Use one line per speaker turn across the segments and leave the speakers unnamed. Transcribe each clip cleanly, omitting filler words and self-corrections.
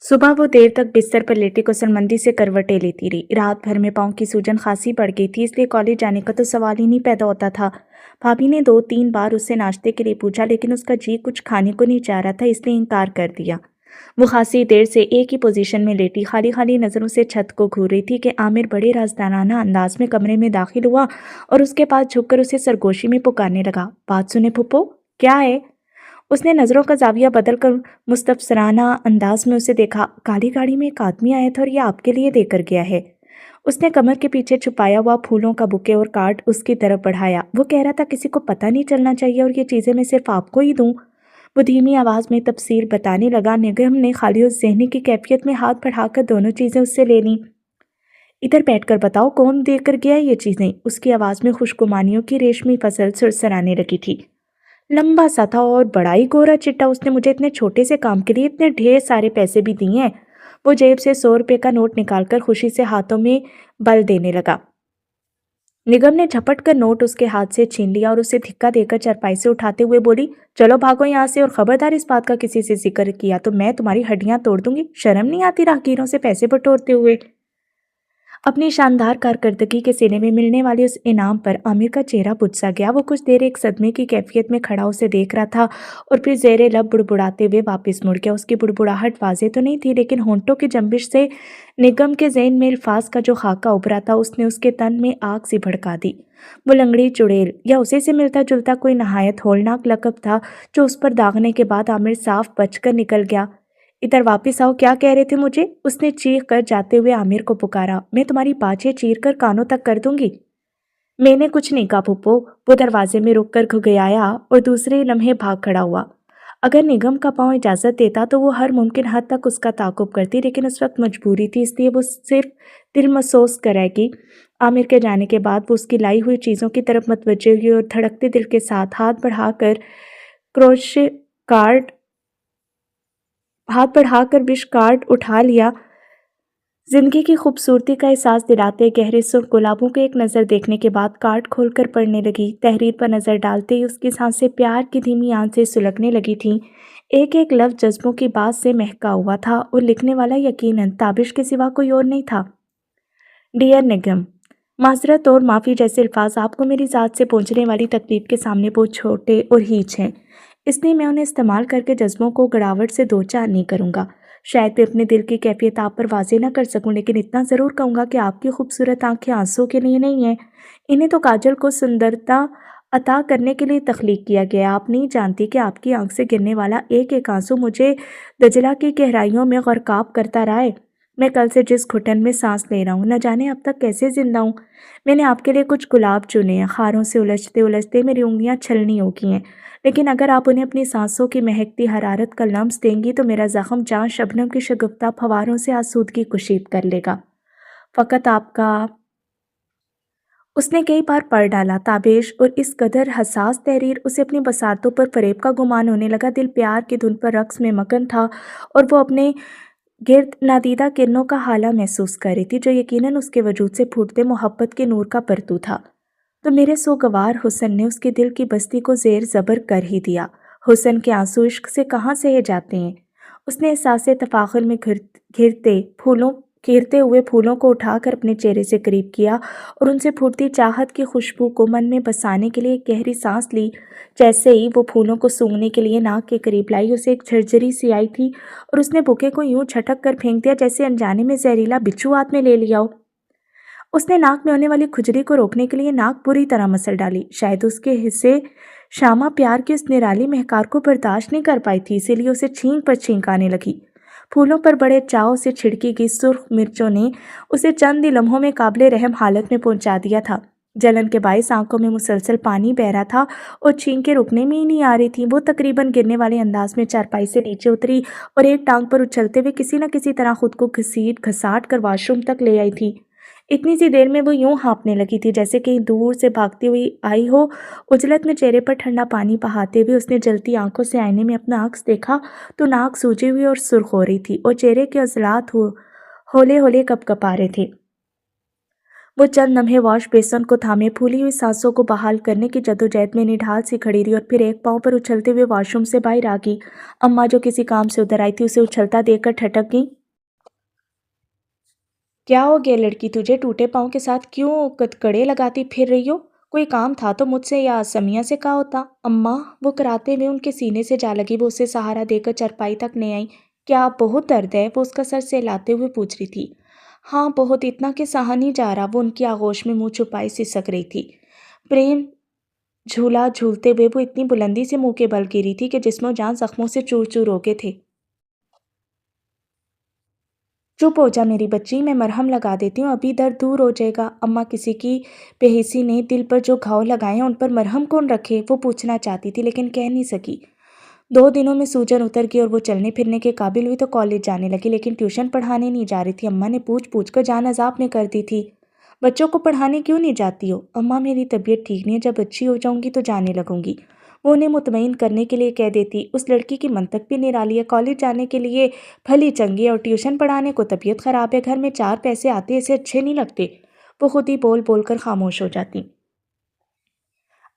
सुबह वो देर तक बिस्तर पर लेटी कुसलमंदी से करवटें लेती रही। रात भर में पाँव की सूजन खासी बढ़ गई थी, इसलिए कॉलेज जाने का तो सवाल ही नहीं पैदा होता था। भाभी ने 2-3 बार उससे नाश्ते के लिए पूछा, लेकिन उसका जी कुछ खाने को नहीं चाह रहा था, इसलिए इनकार कर दिया। वो खासी देर से एक ही पोजीशन में लेटी खाली खाली नज़रों से छत को घूर रही थी कि आमिर बड़े राजदाराना अंदाज में कमरे में दाखिल हुआ और उसके पास झुककर उसे सरगोशी में पुकारने लगा, बात सुने फुप्पो, क्या है? उसने नज़रों का जाविया बदलकर मुस्तफसराना अंदाज में उसे देखा। काली गाड़ी में एक आदमी आया था और ये आपके लिए देकर गया है। उसने कमर के पीछे छुपाया हुआ फूलों का बुके और कार्ड उसकी तरफ बढ़ाया। वो कह रहा था किसी को पता नहीं चलना चाहिए और ये चीज़ें मैं सिर्फ आपको ही दूँ। वो धीमी आवाज़ में तफसीर बताने लगा। निगम ने खाली उस ज़हनी की कैफियत में हाथ बढ़ाकर दोनों चीज़ें उससे ले लीं। इधर बैठकर बताओ कौन देकर गया ये चीज़ें? उसकी आवाज़ में खुशगुमानियों की रेशमी फसल सुरसराने लगी थी। लंबा सा था और बड़ा ही गोरा चिट्टा। उसने मुझे इतने छोटे से काम के लिए इतने ढेर सारे पैसे भी दिए हैं। वो जेब से 100 रुपये का नोट निकालकर खुशी से हाथों में बल देने लगा। निगम ने झपट कर नोट उसके हाथ से छीन लिया और उसे धिक्का देकर चारपाई से उठाते हुए बोली, चलो भागो यहाँ से, और खबरदार इस बात का किसी से जिक्र किया तो मैं तुम्हारी हड्डियां तोड़ दूंगी। शर्म नहीं आती राहगीरों से पैसे बटोरते हुए? अपनी शानदार कारकर्दगी के सिले में मिलने वाले उस इनाम पर आमिर का चेहरा बुझ सा गया। वो कुछ देर एक सदमे की कैफियत में खड़ा उसे देख रहा था और फिर ज़ेरे लब बुड़बुड़ाते हुए वापस मुड़ गया। उसकी बुड़बुड़ाहट वाज़ेह तो नहीं थी, लेकिन होंठों की जंबिश से निगम के ज़हन में अल्फाज का जो खाका उभरा था उसने उसके तन में आग सी भड़का दी। वो लंगड़ी चुड़ैल या उसी से मिलता जुलता कोई नहायत होलनाक लकब था जो उस पर दागने के बाद आमिर साफ बचकर निकल गया। इधर वापस आओ, क्या कह रहे थे मुझे? उसने चीख कर जाते हुए आमिर को पुकारा। मैं तुम्हारी बाछें चीर कर कानों तक कर दूंगी। मैंने कुछ नहीं कहा पुप्पो। वो दरवाजे में रुक कर घुघुयाया और दूसरे लम्हे भाग खड़ा हुआ। अगर निगम का पाँव इजाज़त देता तो वो हर मुमकिन हद तक उसका ताकुब करती, लेकिन उस वक्त मजबूरी थी, इसलिए वो सिर्फ दिल महसूस करेगी। आमिर के जाने के बाद वो उसकी लाई हुई चीज़ों की तरफ मतवज्जे हुई और धड़कते दिल के साथ कार्ड हाथ बढ़ाकर विश कार्ड उठा लिया। जिंदगी की खूबसूरती का एहसास दिलाते गहरे सुर्ख गुलाबों को एक नज़र देखने के बाद कार्ड खोलकर पढ़ने लगी। तहरीर पर नज़र डालते ही उसकी सांसें प्यार की धीमी आंच से सुलगने लगी थीं। एक एक लफ्ज़ जज्बों की बात से महका हुआ था और लिखने वाला यकीनन ताबिश के सिवा कोई और नहीं था। डियर निगम, माजरत और माफ़ी जैसे अल्फाज आपको मेरी ज़ात से पहुँचने वाली तकलीफ के सामने बहुत छोटे और हीच हैं, इसलिए मैं उन्हें इस्तेमाल करके जज्बों को गिरावट से दो चार नहीं करूँगा। शायद मैं अपने दिल की कैफियत आप पर वाज़ेह ना कर सकूं, लेकिन इतना ज़रूर कहूँगा कि आपकी खूबसूरत आंखें आंसू के लिए नहीं हैं। इन्हें तो काजल को सुंदरता अता करने के लिए तख्लीक किया गया। आप नहीं जानती कि आपकी आंख से गिरने वाला एक एक आंसू मुझे दजला की गहराइयों में गरकाब करता रहा है। मैं कल से जिस घुटन में सांस ले रहा हूँ, न जाने अब तक कैसे जिंदा हूँ। मैंने आपके लिए कुछ गुलाब चुने हैं। खारों से उलझते उलझते मेरी उंगलियां छलनी हो गई हैं, लेकिन अगर आप उन्हें अपनी सांसों की महकती हरारत का लम्स देंगी तो मेरा जख्म जहाँ शबनम की शगुफ्ता फवारों से आसूदगी कुशीब कर लेगा। फ़कत आपका। उसने कई बार पढ़ डाला। ताबेश और इस कदर हसास तहरीर उसे अपनी बसातों पर फरेब का गुमान होने लगा। दिल प्यार की धुन पर रक्स में मगन था और वो अपने गिर्द नादीदा किरणों का हाला महसूस कर रही थी, जो यकीनन उसके वजूद से फूटते मोहब्बत के नूर का परतू था। तो मेरे सोगवार हुस्न ने उसके दिल की बस्ती को ज़ेर ज़बर कर ही दिया। हुस्न के आंसू इश्क से कहाँ सहे जाते हैं। उसने एहसास तफाखुर में घिरते हुए फूलों को उठाकर अपने चेहरे से करीब किया और उनसे फूटती चाहत की खुशबू को मन में बसाने के लिए एक गहरी सांस ली। जैसे ही वो फूलों को सूंघने के लिए नाक के करीब लाई, उसे एक झरझरी सी आई थी और उसने बुके को यूं झटक कर फेंक दिया जैसे अनजाने में जहरीला बिच्छू हाथ में ले लिया हो। उसने नाक में होने वाली खुजली को रोकने के लिए नाक पूरी तरह मसल डाली। शायद उसके हिस्से शामा प्यार की उस निराली महकार को बर्दाश्त नहीं कर पाई थी, इसीलिए उसे छींक पर छींक आने लगी। फूलों पर बड़े चाव से छिड़की गई सुर्ख मिर्चों ने उसे चंद ही लम्हों में काबिले रहम हालत में पहुंचा दिया था। जलन के बायस आंखों में मुसलसल पानी बह रहा था और छींकें रुकने में ही नहीं आ रही थी। वो तकरीबन गिरने वाले अंदाज में चारपाई से नीचे उतरी और एक टांग पर उछलते हुए किसी न किसी तरह खुद को घसीट घसाट कर वॉशरूम तक ले आई थी। इतनी सी देर में वो यूं हाँपने लगी थी जैसे कहीं दूर से भागती हुई आई हो। उजलत में चेहरे पर ठंडा पानी बहाते हुए उसने जलती आंखों से आईने में अपना अक्स देखा तो नाक सूजी हुई और सुर्ख हो रही थी और चेहरे के अज़लात होले होले कपकपा रहे थे। वो चंद लम्हे वॉश बेसन को थामे फूली हुई सांसों को बहाल करने की जद्दोजहद में निढाल सी खड़ी रही और फिर एक पांव पर उछलते हुए वॉशरूम से बाहर आ गई। अम्मा जो किसी काम से उधर आई थी उसे उछलता देखकर ठटक गई। क्या हो गया लड़की, तुझे टूटे पाँव के साथ क्यों कड़े लगाती फिर रही हो? कोई काम था तो मुझसे या समिया से कहा होता। अम्मा, वो कराते हुए उनके सीने से जा लगी। वो उसे सहारा देकर चरपाई तक ले आई। क्या बहुत दर्द है? वो उसका सर सहलाते हुए पूछ रही थी। हाँ बहुत, इतना कि सहा नहीं जा रहा। वो उनकी आगोश में मुंह छुपाए सिसक रही थी। प्रेम झूला झूलते हुए वो इतनी बुलंदी से मुंह के बल गिरी थी कि जिस्मो जान जख्मों से चूर चूर हो गए थे। चुप हो जा मेरी बच्ची, मैं मरहम लगा देती हूँ, अभी दर्द दूर हो जाएगा। अम्मा, किसी की बेहिसी ने दिल पर जो घाव लगाए हैं उन पर मरहम कौन रखे? वो पूछना चाहती थी लेकिन कह नहीं सकी। 2 दिनों में सूजन उतर गई और वो चलने फिरने के काबिल हुई तो कॉलेज जाने लगी, लेकिन ट्यूशन पढ़ाने नहीं जा रही थी। अम्मा ने पूछ पूछ कर जान अजाब में कर दी थी। बच्चों को पढ़ाने क्यों नहीं जाती हो? अम्मा, मेरी तबीयत ठीक नहीं है, जब अच्छी हो जाऊंगी तो जाने लगूंगी। वो उन्हें मुतमईन करने के लिए कह देती। उस लड़की की मंतक भी निराली है। कॉलेज जाने के लिए भली चंगी है और ट्यूशन पढ़ाने को तबीयत खराब है। घर में 4 पैसे आते ऐसे अच्छे नहीं लगते। वो खुद ही बोल बोल कर खामोश हो जाती।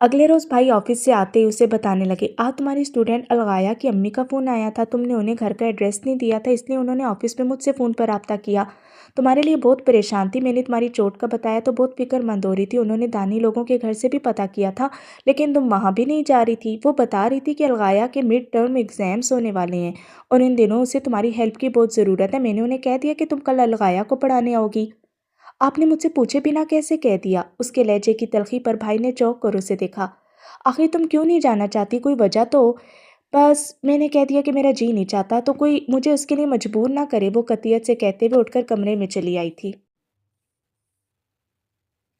अगले रोज भाई ऑफिस से आते ही उसे बताने लगे, आज तुम्हारी स्टूडेंट अलगाया की अम्मी का फ़ोन आया था। तुमने उन्हें घर का एड्रेस नहीं दिया था, इसलिए उन्होंने ऑफिस में मुझसे फ़ोन पर राब्ता किया। तुम्हारे लिए बहुत परेशान थी। मैंने तुम्हारी चोट का बताया तो बहुत फिक्रमंद हो रही थी। उन्होंने दानी लोगों के घर से भी पता किया था, लेकिन तुम वहाँ भी नहीं जा रही थी। वो बता रही थी कि अलगाया के मिड टर्म एग्जाम्स होने वाले हैं और इन दिनों उसे तुम्हारी हेल्प की बहुत ज़रूरत है। मैंने उन्हें कह दिया कि तुम कल अलगाया को पढ़ाने आओगी। आपने मुझसे पूछे बिना कैसे कह दिया? उसके लहजे की तलखी पर भाई ने चौंक कर उसे देखा। आखिर तुम क्यों नहीं जाना चाहती? कोई वजह तो? बस मैंने कह दिया कि मेरा जी नहीं चाहता, तो कोई मुझे उसके लिए मजबूर ना करे। वो कतियत से कहते हुए उठकर कमरे में चली आई थी।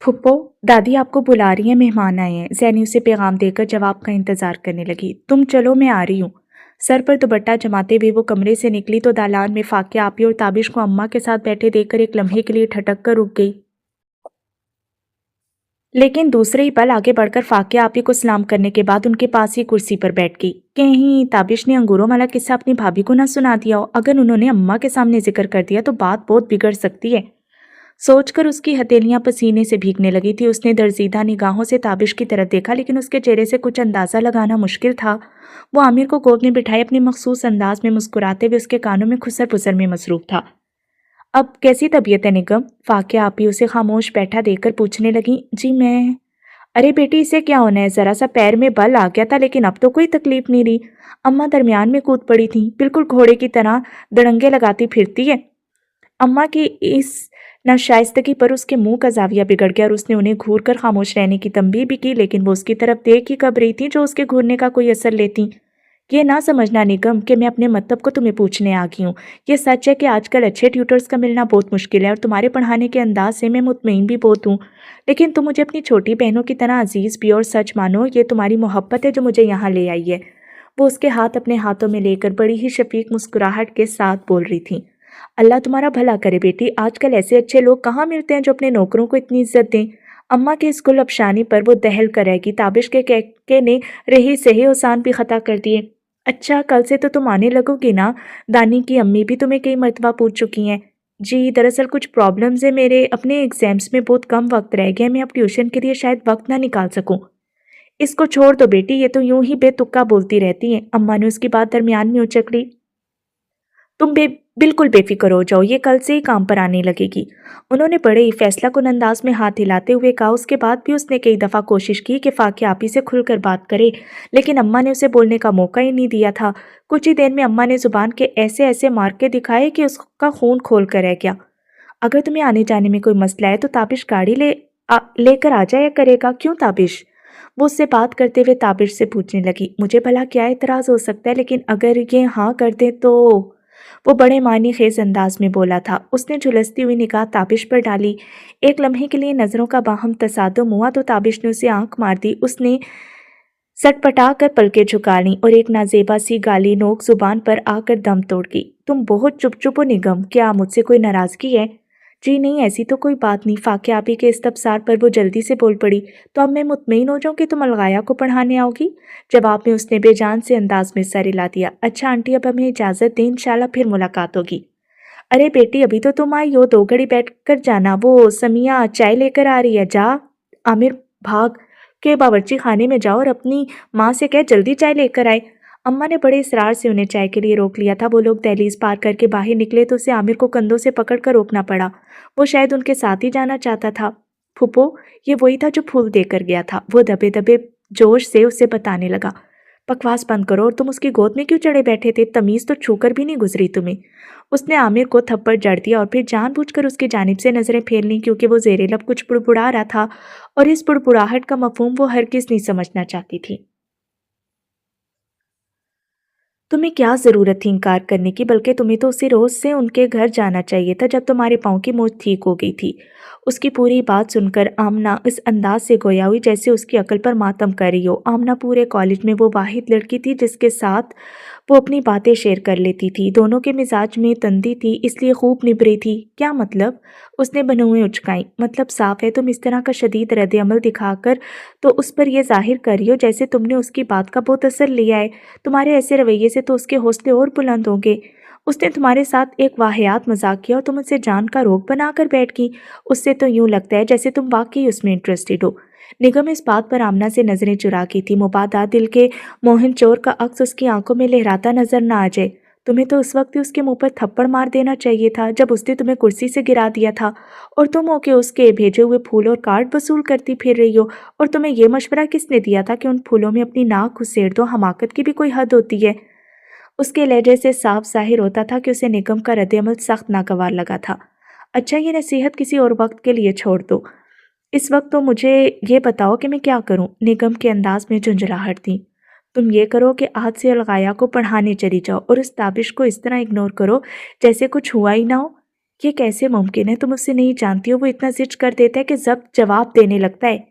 फुप्पो, दादी आपको बुला रही हैं, मेहमान आए हैं। जैनी उसे पैगाम देकर जवाब का इंतजार करने लगी। तुम चलो, मैं आ रही हूँ। सर पर दुपट्टा जमाते हुए वो कमरे से निकली तो दालान में फाकिया आपी और ताबिश को अम्मा के साथ बैठे देखकर एक लम्हे के लिए ठटक कर रुक गई। लेकिन दूसरे ही पल आगे बढ़कर फाकिया आपी को सलाम करने के बाद उनके पास ही कुर्सी पर बैठ गई। कहीं ताबिश ने अंगूरों वाला किस्सा अपनी भाभी को ना सुना दिया हो। अगर उन्होंने अम्मा के सामने जिक्र कर दिया तो बात बहुत बिगड़ सकती है। सोचकर उसकी हथेलियां पसीने से भीगने लगी थी। उसने दर्जीदा निगाहों से ताबिश की तरफ देखा, लेकिन उसके चेहरे से कुछ अंदाजा लगाना मुश्किल था। वो आमिर को गोद में बिठाए अपने मखसूस अंदाज में मुस्कुराते हुए उसके कानों में खुसर पुसर में मसरूफ था। अब कैसी तबीयत है निगम? फाकिया आपी उसे खामोश बैठा देखकर पूछने लगी। जी मैं। अरे बेटी, इसे क्या होना है? जरा सा पैर में बल आ गया था, लेकिन अब तो कोई तकलीफ नहीं रही। अम्मा दरमियान में कूद पड़ी थी, बिल्कुल घोड़े की तरह दड़ंगे लगाती फिरती है। अम्मा की इस नाशाइस्तगी पर उसके मुंह का जाविया बिगड़ गया और उसने उन्हें घूर कर खामोश रहने की तंबीह भी की, लेकिन वो उसकी तरफ देख ही कब रही थी जो उसके घूरने का कोई असर लेती। ये ना समझना निगम कि मैं अपने मतलब को तुम्हें पूछने आ गई हूँ। ये सच है कि आजकल अच्छे ट्यूटर्स का मिलना बहुत मुश्किल है और तुम्हारे पढ़ाने के अंदाज से मैं मुतमईन भी बहुत हूँ, लेकिन तुम मुझे अपनी छोटी बहनों की तरह अजीज भी और सच मानो, ये तुम्हारी मोहब्बत है जो मुझे यहाँ ले आई है। वो उसके हाथ अपने हाथों में लेकर बड़ी ही शफीक मुस्कुराहट के साथ बोल रही थी। अल्लाह तुम्हारा भला करे बेटी, आजकल ऐसे अच्छे लोग कहाँ मिलते हैं जो अपने नौकरों को इतनी इज्जत दें। अम्मा के इस गुल अफशानी पर वो दहल कर रहेगी। ताबिश के कहके ने रही सही ओसान भी खता कर दिए। अच्छा, कल से तो तुम आने लगोगी ना? दानी की अम्मी भी तुम्हें कई मरतबा पूछ चुकी हैं। जी दरअसल कुछ प्रॉब्लम्स है, मेरे अपने एग्जाम्स में बहुत कम वक्त रह गया, मैं अब ट्यूशन के लिए शायद वक्त ना निकाल सकूं। इसको छोड़ दो बेटी, ये तो यूं ही बेतुक्का बोलती रहती है। अम्मा ने उसकी बात दरमियान में उचक ली। तुम बिल्कुल बेफिक्र हो जाओ, ये कल से ही काम पर आने लगेगी। उन्होंने बड़े ही फैसला कुन अंदाज में हाथ हिलाते हुए कहा। उसके बाद भी उसने कई दफ़ा कोशिश की कि फाकिया आपी से खुलकर बात करे, लेकिन अम्मा ने उसे बोलने का मौका ही नहीं दिया था। कुछ ही देर में अम्मा ने जुबान के ऐसे ऐसे मार के दिखाए कि उसका खून खोल कर रह गया। अगर तुम्हें आने जाने में कोई मसला है तो ताबिश गाड़ी लेकर आ जाया करेगा। क्यों ताबिश? वो उससे बात करते हुए ताबिश से पूछने लगी। मुझे भला क्या एतराज़ हो सकता है, लेकिन अगर ये हाँ कर दे तो? वो बड़े मानी खेज अंदाज में बोला था। उसने झुलसती हुई निगाह ताबिश पर डाली। एक लम्हे के लिए नजरों का बाहम तसादुम हुआ तो ताबिश ने उसे आंख मार दी। उसने सटपटा कर पलकें झुका लीं और एक नाजेबा सी गाली नोक जुबान पर आकर दम तोड़ गई। तुम बहुत चुप चुप हो निगम, क्या मुझसे कोई नाराजगी है? जी नहीं, ऐसी तो कोई बात नहीं। फाकिया आपी के इस्तफसार पर वो जल्दी से बोल पड़ी। तो अब मैं मुतमईन हो जाऊं कि तुम अलगाया को पढ़ाने आओगी? जवाब में उसने बेजान से अंदाज में सर हिला दिया। अच्छा आंटी, अब हमें इजाज़त दें, इंशाल्लाह फिर मुलाकात होगी। अरे बेटी, अभी तो तुम आई हो, 2 घड़ी बैठ कर जाना। वो समिया चाय लेकर आ रही है, जा। आमिर, भाग के बावर्ची खाने में जाओ और अपनी माँ से कह जल्दी चाय लेकर आए। अम्मा ने बड़े इसरार से उन्हें चाय के लिए रोक लिया था। वो लोग दहलीज पार करके बाहर निकले तो उसे आमिर को कंधों से पकड़कर रोकना पड़ा। वो शायद उनके साथ ही जाना चाहता था। फूफो, ये वही था जो फूल देकर गया था। वो दबे दबे जोश से उसे बताने लगा। बकवास बंद करो, और तुम उसकी गोद में क्यों चढ़े बैठे थे? तमीज तो छूकर भी नहीं गुजरी तुम्हें। उसने आमिर को थप्पड़ जड़ दिया और फिर जानबूझकर उसकी जानिब से नजरें फेर लीं, क्योंकि वो जेरे लब कुछ बुड़बुड़ा रहा था और इस बुड़बुड़ाहट का मफहूम वो हरगिज नहीं समझना चाहती थी। तुम्हें क्या ज़रूरत थी इनकार करने की? बल्कि तुम्हें तो उसी रोज़ से उनके घर जाना चाहिए था जब तुम्हारे पाँव की मोच ठीक हो गई थी। उसकी पूरी बात सुनकर आमना इस अंदाज से गोया हुई जैसे उसकी अकल पर मातम कर रही हो। आमना पूरे कॉलेज में वो वाहिद लड़की थी जिसके साथ वो अपनी बातें शेयर कर लेती थी। दोनों के मिजाज में तंदी थी, इसलिए खूब निभरी थी। क्या मतलब? उसने बनुएं उचकाई। मतलब साफ है, तुम इस तरह का शदीद रद्द अमल दिखाकर तो उस पर यह जाहिर कर रही हो जैसे तुमने उसकी बात का बहुत असर लिया है। तुम्हारे ऐसे रवैये से तो उसके हौसले और बुलंद होंगे। उसने तुम्हारे साथ एक वाहियात मजाक किया और तुम उसे जान का रोग बनाकर बैठ गई। उससे तो यूं लगता है जैसे तुम वाकई उसमें इंटरेस्टेड हो। निगम इस बात पर आमना से नजरें चुरा की थी। मुबादा दिल के मोहन चोर का अक्स उसकी आंखों में लहराता नजर न आ जाए। तुम्हें तो उस वक्त ही उसके मुंह पर थप्पड़ मार देना चाहिए था जब उसने तुम्हें कुर्सी से गिरा दिया था, और तुम होके उसके भेजे हुए फूल और कार्ड वसूल करती फिर रही हो। और तुम्हें यह मशवरा किसने दिया था कि उन फूलों में अपनी नाक घुसेड़ दो? हमाकत की भी कोई हद होती है। उसके लहजे से साफ जाहिर होता था कि उसे निगम का रद्द-ए-अमल सख्त नागवार लगा था। अच्छा, ये नसीहत किसी और वक्त के लिए छोड़ दो। इस वक्त तो मुझे ये बताओ कि मैं क्या करूं? निगम के अंदाज में झुंझलाहट थी। तुम ये करो कि आज से अलगाया को पढ़ाने चली जाओ और उस ताबिश को इस तरह इग्नोर करो जैसे कुछ हुआ ही ना हो। ये कैसे मुमकिन है? तुम उससे नहीं जानती हो। वो इतना जिद कर देता है कि जब जवाब देने लगता है।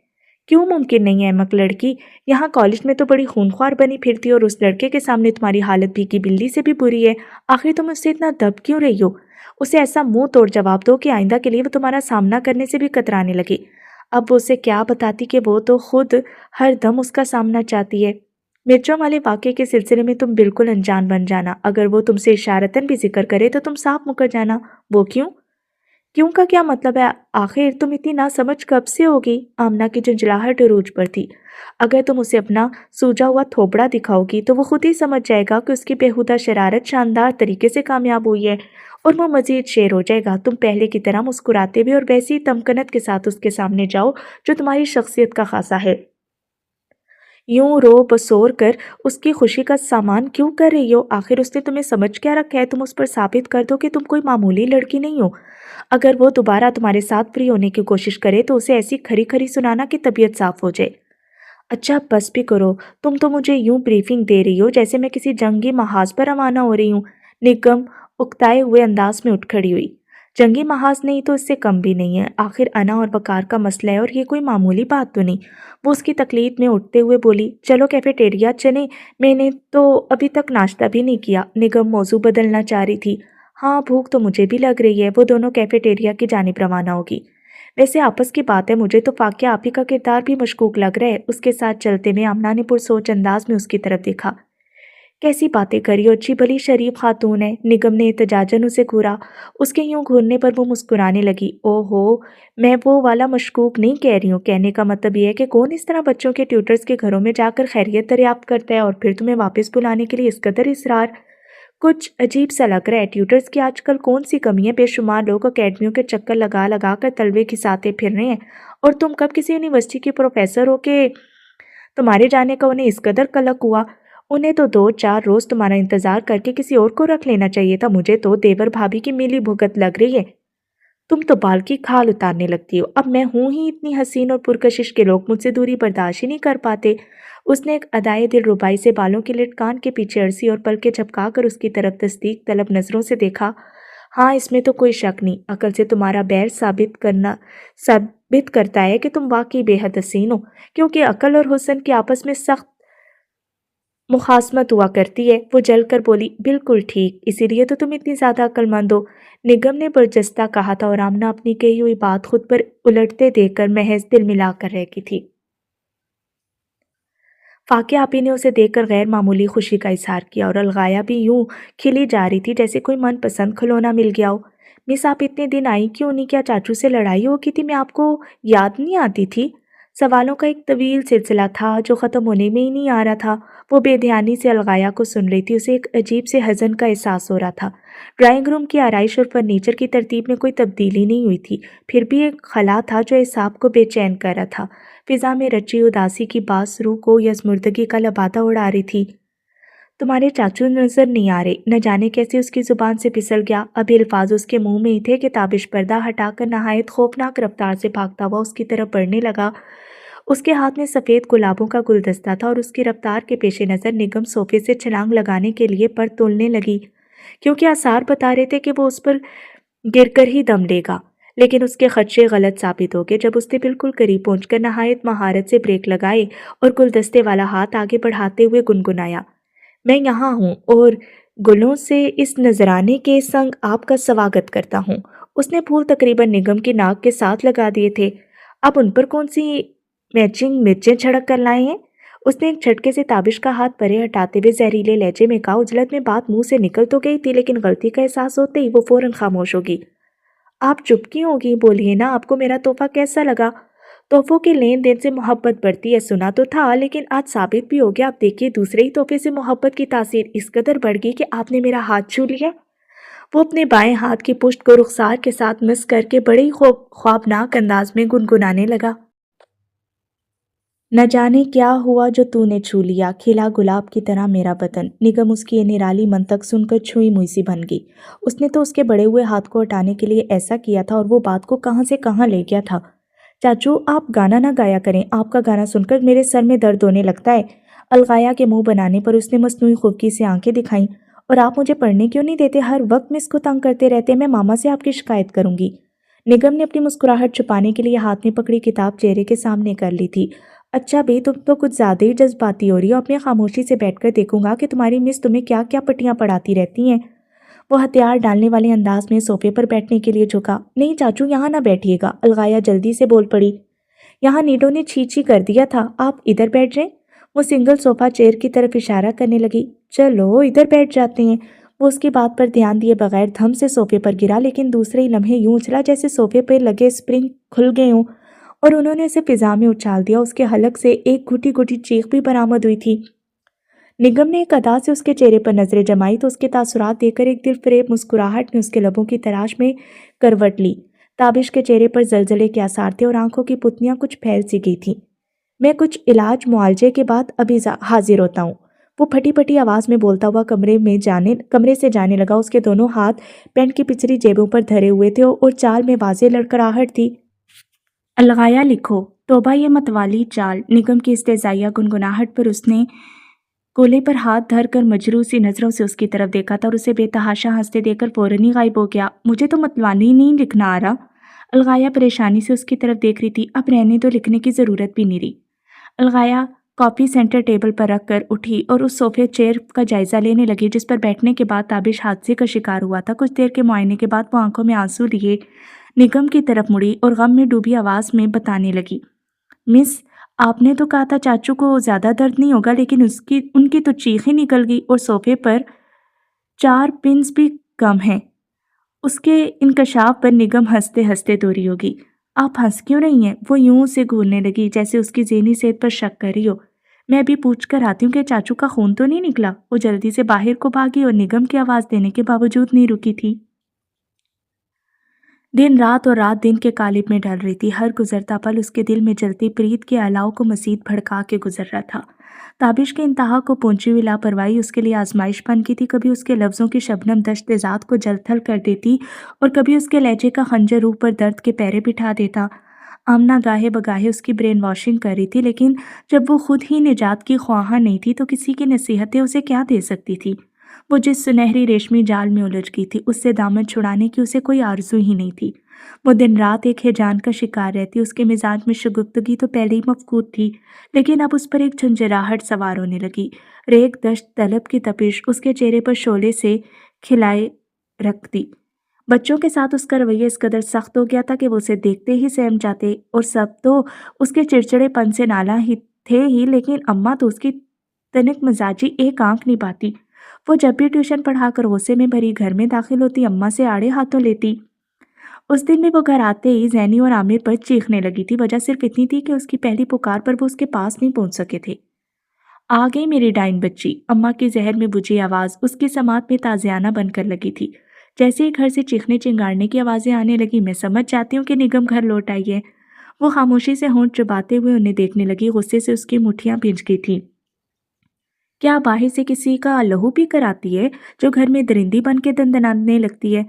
क्यों मुमकिन नहीं है? अहमक लड़की, यहाँ कॉलेज में तो बड़ी खूंखार बनी फिरती हो और उस लड़के के सामने तुम्हारी हालत भीगी बिल्ली से भी बुरी है। आखिर तुम उससे इतना दब क्यों रही हो? उसे ऐसा मुंह तोड़ जवाब दो कि आइंदा के लिए वो तुम्हारा सामना करने से भी कतराने लगे। अब वो उसे क्या बताती कि वो तो खुद हर दम उसका सामना चाहती है। मिर्चों वाले वाक़ये के सिलसिले में तुम बिल्कुल अनजान बन जाना। अगर वो तुमसे इशारतन भी जिक्र करे तो तुम साफ मुकर जाना। वो क्यों? क्यों का क्या मतलब है? आखिर तुम इतनी नासमझ कब से होगी? आमना की झुंझलाहट अरूज पर थी। अगर तुम उसे अपना सूजा हुआ थोबड़ा दिखाओगी तो वो खुद ही समझ जाएगा कि उसकी बेहुदा शरारत शानदार तरीके से कामयाब हुई है, और वो मजीद शेर हो जाएगा। तुम पहले की तरह मुस्कुराते हुए और वैसी तमकनत के साथ उसके सामने जाओ जो तुम्हारी शख्सियत का खासा है। यूं रो बसोर कर उसकी खुशी का सामान क्यों कर रही हो? आखिर उसने तुम्हें समझ क्या रखा है? तुम उस पर साबित कर दो कि तुम कोई मामूली लड़की नहीं हो। अगर वो दोबारा तुम्हारे साथ फ्री होने की कोशिश करे तो उसे ऐसी खरी खरी सुनाना कि तबीयत साफ हो जाए। अच्छा, बस भी करो। तुम तो मुझे यूं ब्रीफिंग दे रही हो जैसे मैं किसी जंगी महाज पर रवाना हो रही हूँ। निगम उकताए हुए अंदाज में उठ खड़ी हुई। जंगी महाज नहीं तो इससे कम भी नहीं है। आखिर अना और वकार का मसला है और ये कोई मामूली बात तो नहीं। वो उसकी तकलीफ में उठते हुए बोली, चलो कैफेटेरिया चले। मैंने तो अभी तक नाश्ता भी नहीं किया। निगम मौजू बदलना चाह रही थी। हाँ, भूख तो मुझे भी लग रही है। वो दोनों कैफेटेरिया की जानिब रवाना होगी। वैसे आपस की बात है, मुझे तो फाकिया आप ही का किरदार भी मशकूक लग रहा है। उसके साथ चलते हुए आमना ने पुरसोच अंदाज में उसकी तरफ देखा। कैसी बातें करी हो, अच्छी भली शरीफ खातून है। निगम ने एहतजाजन उसे घूरा। उसके यूं घूरने पर वो मुस्कुराने लगी। ओहो, मैं वो वाला मशकूक नहीं कह रही हूँ। कहने का मतलब ये है कि कौन इस तरह बच्चों के ट्यूटर्स के घरों में जाकर खैरियत दरियाफ्त करता है और फिर तुम्हें वापस बुलाने के लिए इस कदर इसरार? कुछ अजीब सा लग रहा है। ट्यूटर्स की आजकल कौन सी कमी है? बेशुमार लोग अकेडमियों के चक्कर लगा लगा कर तलवे खिसाते फिर रहे हैं, और तुम कब किसी यूनिवर्सिटी के प्रोफेसर हो के तुम्हारे जाने का उन्हें इस कदर कलक हुआ? उन्हें तो 2-4 रोज तुम्हारा इंतजार करके किसी और को रख लेना चाहिए था। मुझे तो देवर भाभी की मिली भुगत लग रही है। तुम तो बाल की खाल उतारने लगती हो। अब मैं हूं ही इतनी हसीन और पुरकशिश के लोग मुझसे दूरी बर्दाश्त ही नहीं कर पाते। उसने एक अदाए दिल रुबाई से बालों की लटकान के पीछे अरसी और पलके झपका कर उसकी तरफ तस्दीक तलब नजरों से देखा। हाँ, इसमें तो कोई शक नहीं। अकल से तुम्हारा बैर साबित करता है कि तुम वाकई बेहद हसीन हो, क्योंकि अकल और हुस्न की आपस में सख्त मुखासमत हुआ करती है। वो जलकर बोली, बिल्कुल ठीक, इसीलिए तो तुम इतनी ज्यादा अक्लमंद हो। निगम ने बरजस्ता कहा था और आमना अपनी कही हुई बात खुद पर उलटते देखकर महज दिल मिलाकर रह गई थी। फाकिया आपी ने उसे देखकर गैर मामूली खुशी का इजहार किया और अलगाया भी यूं खिली जा रही थी जैसे कोई मनपसंद खिलौना मिल गया हो। मिस, आप इतने दिन आई क्यों नहीं? क्या चाचू से लड़ाई हो गई थी? मैं आपको याद नहीं आती थी? सवालों का एक तवील सिलसिला था जो ख़त्म होने में ही नहीं आ रहा था। वो बेध्यानी से अलगाया को सुन रही थी। उसे एक अजीब से हज़न का एहसास हो रहा था। ड्राइंग रूम की आराइश और फर्नीचर की तरतीब में कोई तब्दीली नहीं हुई थी, फिर भी एक खला था जो एसाब को बेचैन कर रहा था। फिज़ा में रची उदासी की बात रूह को यज़मुर्दगी का लबादा उड़ा रही थी। तुम्हारे चाचू नज़र नहीं आ रहे। न जाने कैसे उसकी ज़ुबान से फिसल गया। अभी अल्फाज उसके मुंह में ही थे कि ताबिश पर्दा हटाकर नहायत खौफनाक रफ्तार से भागता हुआ उसकी तरफ बढ़ने लगा। उसके हाथ में सफ़ेद गुलाबों का गुलदस्ता था और उसकी रफ्तार के पेश नज़र निगम सोफे से छलांग लगाने के लिए पर तोलने लगी, क्योंकि आसार बता रहे थे कि वो उस पर गिरकर ही दम लेगा। लेकिन उसके खदशे गलत साबित हो गए जब उसने बिल्कुल करीब पहुंचकर नहायत महारत से ब्रेक लगाए और गुलदस्ते वाला हाथ आगे बढ़ाते हुए गुनगुनाया, मैं यहाँ हूँ और गुलों से इस नजराने के संग आपका स्वागत करता हूँ। उसने फूल तकरीबन निगम की नाक के साथ लगा दिए थे। अब उन पर कौन सी मैचिंग मिर्चें छिड़क कर लाए हैं? उसने एक झटके से ताबिश का हाथ परे हटाते हुए जहरीले लहजे में कहा। उजलत में बात मुंह से निकल तो गई थी, लेकिन गलती का एहसास होते ही वो फौरन खामोश होगी। आप चुप क्यों होगी? बोलिए ना, आपको मेरा तोहफा कैसा लगा? तोहफों के लेन देन से मोहब्बत बढ़ती है, सुना तो था, लेकिन आज साबित भी हो गया। आप देखिए, दूसरे ही तोहफे से मोहब्बत की तासीर इस कदर बढ़ गई कि आपने मेरा हाथ छू लिया। वो अपने बाएं हाथ की पुष्ट को रुखसार के साथ मिस करके बड़े ही ख्वाबनाक अंदाज में गुनगुनाने लगा। न जाने क्या हुआ जो तूने छू लिया, खिला गुलाब की तरह मेरा बदन। निगम उसकी ये निराली मंतक सुनकर छुई मुई सी बन गई। उसने तो उसके बड़े हुए हाथ को हटाने के लिए ऐसा किया था और वो बात को कहाँ से कहाँ ले गया था। चाचू, आप गाना ना गाया करें, आपका गाना सुनकर मेरे सर में दर्द होने लगता है। अलगाया के मुंह बनाने पर उसने मसनूई खुफकी से आंखें दिखाईं। और आप मुझे पढ़ने क्यों नहीं देते? हर वक्त मैं इसको तंग करते रहते हैं। मैं मामा से आपकी शिकायत करूंगी। निगम ने अपनी मुस्कुराहट छुपाने के लिए हाथ में पकड़ी किताब चेहरे के सामने कर ली थी। अच्छा बे, तुम तो कुछ ज़्यादा ही जज्बाती हो रही हो। अपनी खामोशी से बैठकर देखूंगा कि तुम्हारी मिस तुम्हें क्या क्या पट्टियाँ पढ़ाती रहती हैं। वो हथियार डालने वाले अंदाज में सोफे पर बैठने के लिए झुका। नहीं चाचू, यहाँ ना बैठिएगा, अलगाया जल्दी से बोल पड़ी। यहाँ नीडो ने छी छी कर दिया था, आप इधर बैठ जाएं। वो सिंगल सोफा चेयर की तरफ इशारा करने लगी। चलो इधर बैठ जाते हैं। वो उसकी बात पर ध्यान दिए बगैर धम से सोफे पर गिरा, लेकिन दूसरे ही लम्हे यूं उछला जैसे सोफे पर लगे स्प्रिंग खुल गए हों और उन्होंने उसे फिजा में उछाल दिया। उसके हलक से एक घुटी घुटी चीख भी बरामद हुई थी। निगम ने एक अदा से उसके चेहरे पर नजरें जमाई तो उसके तासुरात देखकर एक दिलफरेब मुस्कुराहट ने उसके लबों की तराश में करवट ली। ताबिश के चेहरे पर जलजले के आसार थे और आंखों की पुतलियां कुछ फैल सी गई थीं। मैं कुछ इलाज मुआवजे के बाद अभी हाजिर होता हूँ। वो फटी फटी आवाज में बोलता हुआ कमरे से जाने लगा। उसके दोनों हाथ पैंट की पिछली जेबों पर धरे हुए थे और चाल में वाज़ेह लड़खड़ाहट थी। अलगाया लिखो, तौबा ये मतवाली चाल। निगम की इस्तेज़ाइया गुनगुनाहट पर उसने कोले पर हाथ धर कर मजरू सी नजरों से उसकी तरफ देखा था और उसे बेतहाशा हंसते देखकर फौरन ही गायब हो गया। मुझे तो मतवाली नहीं लिखना आ रहा। अलगाया परेशानी से उसकी तरफ देख रही थी। अब रहने तो, लिखने की जरूरत भी नहीं रही। अलगाया कॉफी सेंटर टेबल पर रख कर उठी और उस सोफे चेयर का जायजा लेने लगी जिस पर बैठने के बाद ताबिश हादसे का शिकार हुआ था। कुछ देर के मुआयने के बाद वो आंखों में आंसू लिए निगम की तरफ मुड़ी और गम में डूबी आवाज में बताने लगी, मिस, आपने तो कहा था चाचू को ज्यादा दर्द नहीं होगा, लेकिन उनकी तो चीख ही निकल गई और सोफे पर 4 पिंस भी कम हैं। उसके इंकशाफ पर निगम हंसते हंसते दूरी होगी। आप हंस क्यों रही हैं? वो यूं से घूरने लगी जैसे उसकी ज़हनी सेहत पर शक कर रही हो। मैं अभी पूछ कर आती हूँ कि चाचू का खून तो नहीं निकला। वो जल्दी से बाहर को भागी और निगम की आवाज़ देने के बावजूद नहीं रुकी थी। दिन रात और रात दिन के कालिब में ढल रही थी। हर गुजरता पल उसके दिल में जलती प्रीत के अलाव को मजीद भड़का के गुजर रहा था। ताबिश के इंतहा को पहुंची हुई लापरवाही उसके लिए आजमाइश बन की थी। कभी उसके लफ्ज़ों की शबनम दश्त ज़ात को जलथल कर देती और कभी उसके लहजे का खंजर रूह पर दर्द के पैरे बिठा देता। आमना गाहे बगाहे उसकी ब्रेन वॉशिंग कर रही थी, लेकिन जब वो खुद ही निजात की ख्वाहा नहीं थी तो किसी की नसीहतें उसे क्या दे सकती थी। वो जिस सुनहरी रेशमी जाल में उलझ गई थी उससे दामन छुड़ाने की उसे कोई आरजू ही नहीं थी। वो दिन रात एक हिजान का शिकार रहती। उसके मिजाज में शुगुफ्तगी तो पहले ही मफकूद थी, लेकिन अब उस पर एक झंझराहट सवार होने लगी। रेख दश्त तलब की तपिश उसके चेहरे पर शोले से खिलाए रखती। बच्चों के साथ उसका रवैया इस कदर सख्त हो गया था कि वो उसे देखते ही सहम जाते और सब तो उसके चिड़चिड़ेपन से नाला ही थे ही, लेकिन अम्मा तो उसकी तनिक मिजाजी एक आंख नहीं पाती। वो जब भी ट्यूशन पढ़ाकर गुस्से में भरी घर में दाखिल होती, अम्मा से आड़े हाथों लेती उस दिन भी वो घर आते ही ज़ैनी और आमिर पर चीखने लगी थी। वजह सिर्फ इतनी थी कि उसकी पहली पुकार पर वो उसके पास नहीं पहुंच सके थे। आ गई मेरी डाइन बच्ची, अम्मा की जहर में बुझी आवाज़ उसकी समात में ताज़ियाना बनकर लगी थी। जैसे ही घर से चीखने चिंगाड़ने की आवाज़ें आने लगी, मैं समझ जाती हूँ कि निगम घर लौट आई है। वो खामोशी से होंठ चबाते हुए उन्हें देखने लगी। गुस्से से उसकी मुट्ठियां भींच गई थी। क्या बाहर से किसी का लहू पी कर आती है जो घर में दरिंदी बन के दंदनाने लगती है?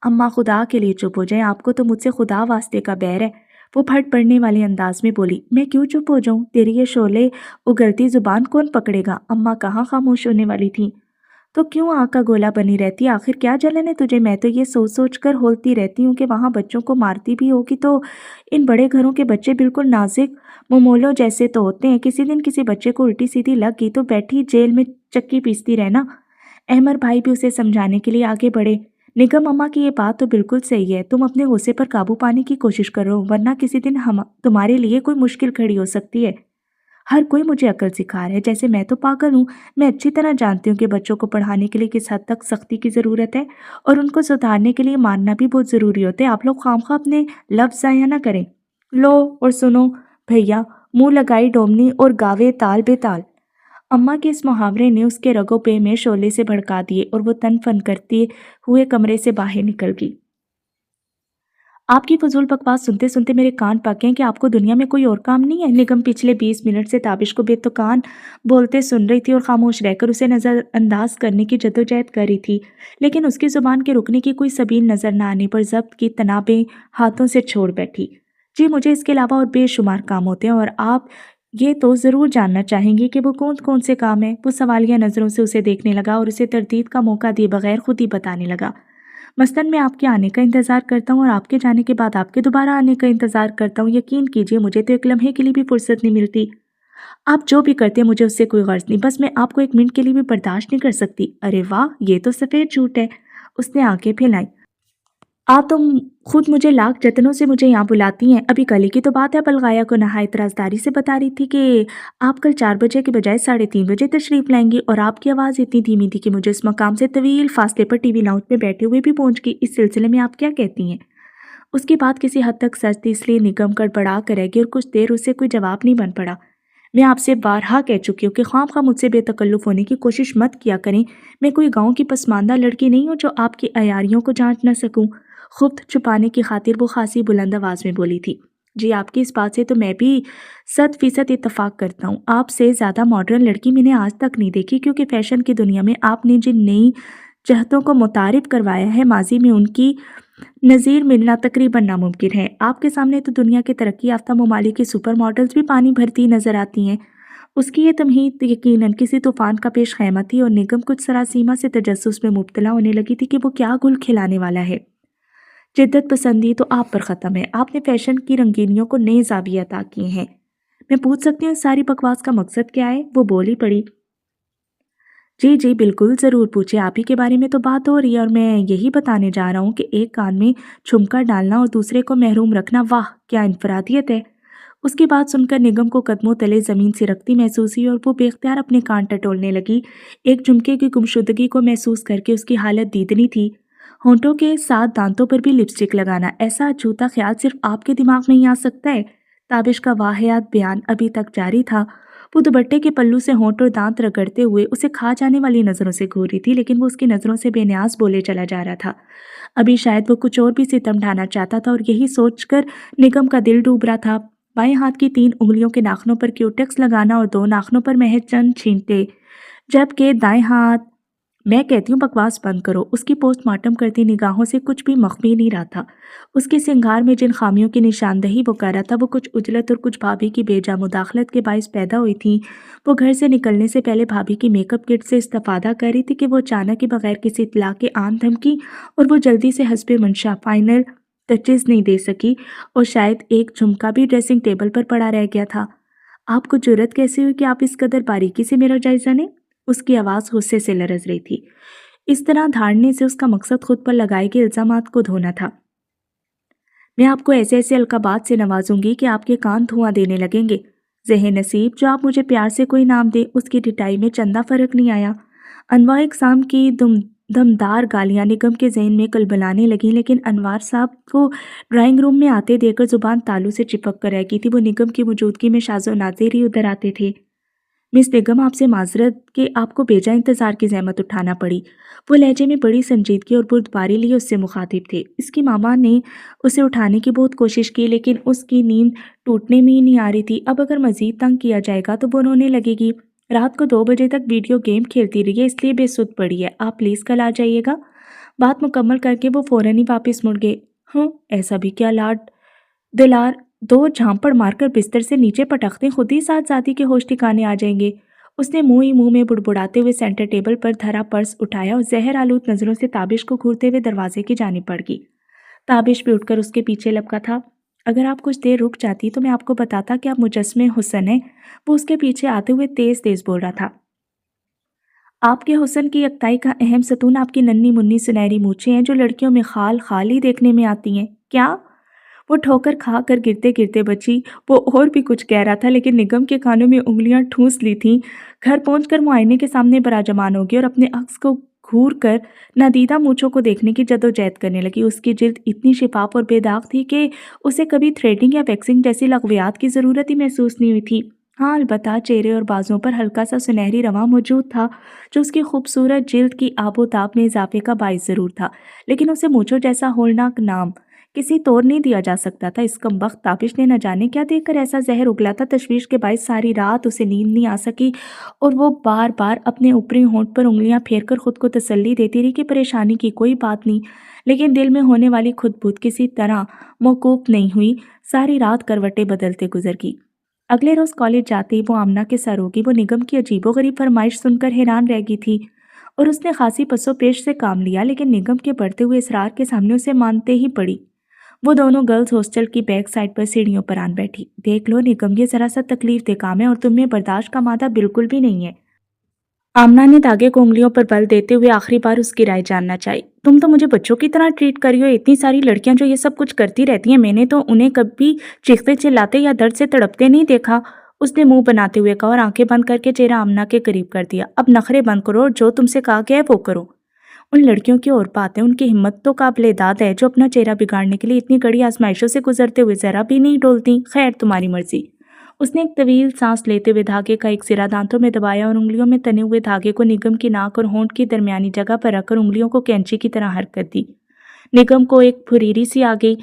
अम्मा खुदा के लिए चुप हो जाएं, आपको तो मुझसे खुदा वास्ते का बैर है। वो फट पड़ने वाले अंदाज में बोली। मैं क्यों चुप हो जाऊं? तेरी ये शोले उगलती जुबान कौन पकड़ेगा? अम्मा कहाँ खामोश होने वाली थी। तो क्यों आग का गोला बनी रहती? आखिर क्या जलन है तुझे? मैं तो ये सोच सोच कर होलती रहती हूँ कि वहाँ बच्चों को मारती भी होगी तो इन बड़े घरों के बच्चे बिल्कुल नाजुक मोमोलो जैसे तो होते हैं। किसी दिन किसी बच्चे को उल्टी सीधी लग गई तो बैठी जेल में चक्की पीसती रहना। अहमद भाई भी उसे समझाने के लिए आगे बढ़े। निगम अम्मा की ये बात तो बिल्कुल सही है। तुम अपने गुस्से पर काबू पाने की कोशिश करो, वरना किसी दिन हम तुम्हारे लिए कोई मुश्किल खड़ी हो सकती है। हर कोई मुझे अक्ल सिखा रहा है, जैसे मैं तो पागल हूँ। मैं अच्छी तरह जानती हूँ कि बच्चों को पढ़ाने के लिए किस हद तक सख्ती की ज़रूरत है और उनको सुधारने के लिए मारना भी बहुत ज़रूरी होता है। आप लोग खामखा अपने लफ्ज़ ज़ाया ना करें। लो और सुनो भैया, मुंह लगाई डोमनी और गावे ताल बेताल। अम्मा के इस मुहावरे ने उसके रगों पे में शोले से भड़का दिए और वो तन फन करते हुए कमरे से बाहर निकल गई। आपकी फजूल बकवास सुनते सुनते मेरे कान पक गए कि आपको दुनिया में कोई और काम नहीं है। निगम पिछले 20 मिनट से ताबिश को बेतुकान बोलते सुन रही थी और खामोश रहकर उसे नज़रअंदाज करने की जद्दोजहद कर रही थी, लेकिन उसकी जुबान के रुकने की कोई सबील नजर न आने पर जब्त की तनाबें हाथों से छोड़ बैठी। जी, मुझे इसके अलावा और बेशुमार काम होते हैं और आप ये तो ज़रूर जानना चाहेंगी कि वो कौन कौन से काम हैं। वो सवालिया नज़रों से उसे देखने लगा और उसे तरदीद का मौका दिए बगैर खुद ही बताने लगा। मसलन मैं आपके आने का इंतज़ार करता हूँ और आपके जाने के बाद आपके दोबारा आने का इंतज़ार करता हूँ। यकीन कीजिए, मुझे तो एक लम्हे के लिए भी फुर्सत नहीं मिलती। आप जो भी करते हैं मुझे उससे कोई गर्ज नहीं, बस मैं आपको एक मिनट के लिए भी बर्दाश्त नहीं कर सकती। अरे वाह, ये तो सफ़ेद झूठ है। उसने आंखें फैलाई। आप तो खुद मुझे लाख जतनों से मुझे यहाँ बुलाती हैं। अभी कल ही की तो बात है, बलगाया को नहायत राजदारी से बता रही थी कि आप कल 4 बजे के बजाय 3:30 बजे तशरीफ़ लाएंगी और आपकी आवाज़ इतनी धीमी थी कि मुझे उस मकाम से तवील फासले पर टीवी लाउंज में बैठे हुए भी पहुंच गई। इस सिलसिले में आप क्या कहती हैं? उसकी बात किसी हद तक सच थी, इसलिए निगम गड़बड़ा कर रह गई और कुछ देर उससे कोई जवाब नहीं बन पड़ा। मैं आपसे बारहा कह चुकी हूँ कि खामखा मुझसे बेतकल्लुफ़ होने की कोशिश मत किया करें। मैं कोई गाँव की पसमानदा लड़की नहीं हूँ जो आपकी अयारियों को जांच न सकूँ। खुद छुपाने की खातिर वो खासी बुलंद आवाज़ में बोली थी। जी, आपकी इस बात से तो मैं भी 100% इत्तफाक करता हूँ। आपसे ज़्यादा मॉडर्न लड़की मैंने आज तक नहीं देखी, क्योंकि फ़ैशन की दुनिया में आपने जिन नई जहतों को मुतारिफ करवाया है, माजी में उनकी नज़ीर मिलना तकरीबन नामुमकिन है। आपके सामने तो दुनिया के तरक्की याफ्ता ममालिक की सुपर मॉडल्स भी पानी भरती नजर आती हैं। उसकी ये तमहीद यकीनन किसी तूफान का पेश खैमत थी और निगम कुछ सरासीमा से तजस्सुस में मुब्तला होने लगी थी कि वो क्या गुल खिलाने वाला है। जिद्दत पसंदी तो आप पर ख़त्म है। आपने फैशन की रंगीनियों को नए ज़ाविये अता किए हैं। मैं पूछ सकती हूँ इस सारी बकवास का मकसद क्या है? वो बोली पड़ी। जी जी बिल्कुल, ज़रूर पूछिए। आप ही के बारे में तो बात हो रही है और मैं यही बताने जा रहा हूँ कि एक कान में झुमका डालना और दूसरे को महरूम रखना, वाह क्या इनफरादियत है। उसकी बात सुनकर निगम को कदमों तले ज़मीन से रखती महसूस हुई और वो बेख्तियार अपने कान टटोलने लगी। एक झुमके की गुमशुदगी को महसूस करके उसकी हालत दीदनी थी। होंठों के साथ दांतों पर भी लिपस्टिक लगाना, ऐसा अछूता ख्याल सिर्फ आपके दिमाग में ही आ सकता है। ताबिश का वाहियात बयान अभी तक जारी था। वो दुपट्टे के पल्लू से होंठ और दांत रगड़ते हुए उसे खा जाने वाली नज़रों से घूर रही थी, लेकिन वो उसकी नज़रों से बेनियाज बोले चला जा रहा था। अभी शायद वो कुछ और भी सितम ढाना चाहता था और यही सोचकर निगम का दिल डूब रहा था। बाएं हाथ की 3 उंगलियों के नाखनों पर क्यूटेक्स लगाना और 2 नाखनों पर महज चंद छींटे, जबकि दाएं हाथ। मैं कहती हूँ बकवास बंद करो। उसकी पोस्टमार्टम करती निगाहों से कुछ भी मख्फी नहीं रहा था। उसके सिंगार में जिन खामियों की निशानदही वो कर रहा था, वो कुछ उजलत और कुछ भाभी की बेजा मुदाखलत के बायस पैदा हुई थी। वो घर से निकलने से पहले भाभी की मेकअप किट से इस्तेफादा कर रही थी कि वो अचानक ही बगैर किसी इत्तला के आन धमकी और वो जल्दी से हस्बे मंशा फाइनल टचेस नहीं दे सकी और शायद एक झुमका भी ड्रेसिंग टेबल पर पड़ा रह गया था। आपको जुर्रत कैसे हुई कि आप इस कदर बारीकी से मेरा जायजा लें? उसकी आवाज़ गुस्से से लरज रही थी। इस तरह धाड़ने से उसका मकसद खुद पर लगाए गए इल्ज़ामात को धोना था। मैं आपको ऐसे ऐसे अलकाबात से नवाजूंगी कि आपके कान धुआं देने लगेंगे। ज़ेहे नसीब जो आप मुझे प्यार से कोई नाम दे, उसकी डिटाई में चंदा फ़र्क नहीं आया। अनवा इकसाम की दमदार गालियां निगम के ज़हन में कलबलाने लगीं, लेकिन अनवार साहब को ड्राइंग रूम में आते देखकर जुबान तालू से चिपक कर रह गई थी। वो निगम की मौजूदगी में शाज़ो नाज़िर ही उधर आते थे। मिस बेगम, आपसे माजरत कि आपको बेजा इंतज़ार की ज़हमत उठाना पड़ी। वो लहजे में बड़ी संजीदगी और बुर्दबारी लिए उससे मुखातिब थे। इसकी मामा ने उसे उठाने की बहुत कोशिश की, लेकिन उसकी नींद टूटने में ही नहीं आ रही थी। अब अगर मज़ीद तंग किया जाएगा तो वो रोने लगेगी। रात को 2 बजे तक वीडियो गेम खेलती रही है, इसलिए बेसुध पड़ी है। आप प्लीज़ कल आ जाइएगा। बात मुकम्मल करके वो फ़ौरन ही वापस मुड़ गए। ऐसा भी क्या लाड दिलार, 2 झांपड़ मारकर बिस्तर से नीचे पटकते खुद ही साथ-साथी के होश ठिकाने आ जाएंगे। उसने मुंह ही मुंह में बुड़बुड़ाते हुए सेंटर टेबल पर धरा पर्स उठाया और जहर आलूद नजरों से ताबिश को घूरते हुए दरवाजे की जानिब बढ़ गई। ताबिश भी उठकर उसके पीछे लपका था। अगर आप कुछ देर रुक जाती तो मैं आपको बताता कि आप मुजस्मे हुस्न हैं। वो उसके पीछे आते हुए तेज तेज बोल रहा था। आपके हुस्न की यकताई का अहम सतून आपकी नन्ही मुन्नी सुनहरी मूछें हैं, जो लड़कियों में खाल खाल ही देखने में आती हैं। क्या? वो ठोकर खा कर गिरते गिरते बची। वो और भी कुछ कह रहा था, लेकिन निगम के कानों में उंगलियां ठूंस ली थीं। घर पहुंचकर वो आईने के सामने बराजमान हो गई और अपने अक्स को घूर कर नादीदा मूंछों को देखने की जद्दोजहद करने लगी। उसकी जिल्द इतनी शिफाफ और बेदाग थी कि उसे कभी थ्रेडिंग या वैक्सिंग जैसी लग़वियात की ज़रूरत ही महसूस नहीं हुई थी। हाँ, अलबत्ता चेहरे और बाजों पर हल्का सा सुनहरी रवां मौजूद था, जो उसकी खूबसूरत जिल्द की आबोताब में इजाफे का बाइस ज़रूर था, लेकिन उसे मूंछों जैसा होलनाक नाम किसी तौर नहीं दिया जा सकता था। इस कमबख्त ताबिश ने न जाने क्या देखकर ऐसा जहर उगला था। तशवीश के बायस सारी रात उसे नींद नहीं आ सकी और वो बार बार अपने ऊपरी होंठ पर उंगलियां फेरकर खुद को तसल्ली देती रही कि परेशानी की कोई बात नहीं, लेकिन दिल में होने वाली खुदबुद किसी तरह मौकूफ नहीं हुई। सारी रात करवटें बदलते गुजर गई। अगले रोज कॉलेज जाते ही वो आमना के सर होगी। वो निगम की अजीबोगरीब फरमाइश सुनकर हैरान रह गई थी और उसने खासी पसोपेश से काम लिया, लेकिन निगम के बढ़ते हुए इसरार के सामने उसे मानते ही पड़ी। वो दोनों गर्ल्स हॉस्टल की बैक साइड पर सीढ़ियों पर आन बैठी। देख लो निगम, ये जरा सा तकलीफ दे काम है और तुम्हें बर्दाश्त का मादा बिल्कुल भी नहीं है। आमना ने धागे को उंगलियों पर बल देते हुए आखिरी बार उसकी राय जानना चाहिए। तुम तो मुझे बच्चों की तरह ट्रीट करी हो। इतनी सारी लड़कियां जो ये सब कुछ करती रहती हैं, मैंने तो उन्हें कभी चीखते चिल्लाते या दर्द से तड़पते नहीं देखा। उसने मुंह बनाते हुए कहा और आंखें बंद करके चेहरा आमना के करीब कर दिया। अब नखरे बंद करो और जो तुमसे कहा गया है वो करो। उन लड़कियों की और बात है, उनकी हिम्मत तो काबिल-ए-दाद है, जो अपना चेहरा बिगाड़ने के लिए इतनी कड़ी आजमाइशों से गुजरते हुए जरा भी नहीं डोलती। खैर, तुम्हारी मर्जी। उसने एक तवील सांस लेते हुए धागे का एक सिरा दांतों में दबाया और उंगलियों में तने हुए धागे को निगम की नाक और होंठ की दरमियानी जगह पर रखकर उंगलियों को कैंची की तरह हरकत दी। निगम को एक फुरीरी सी आ गई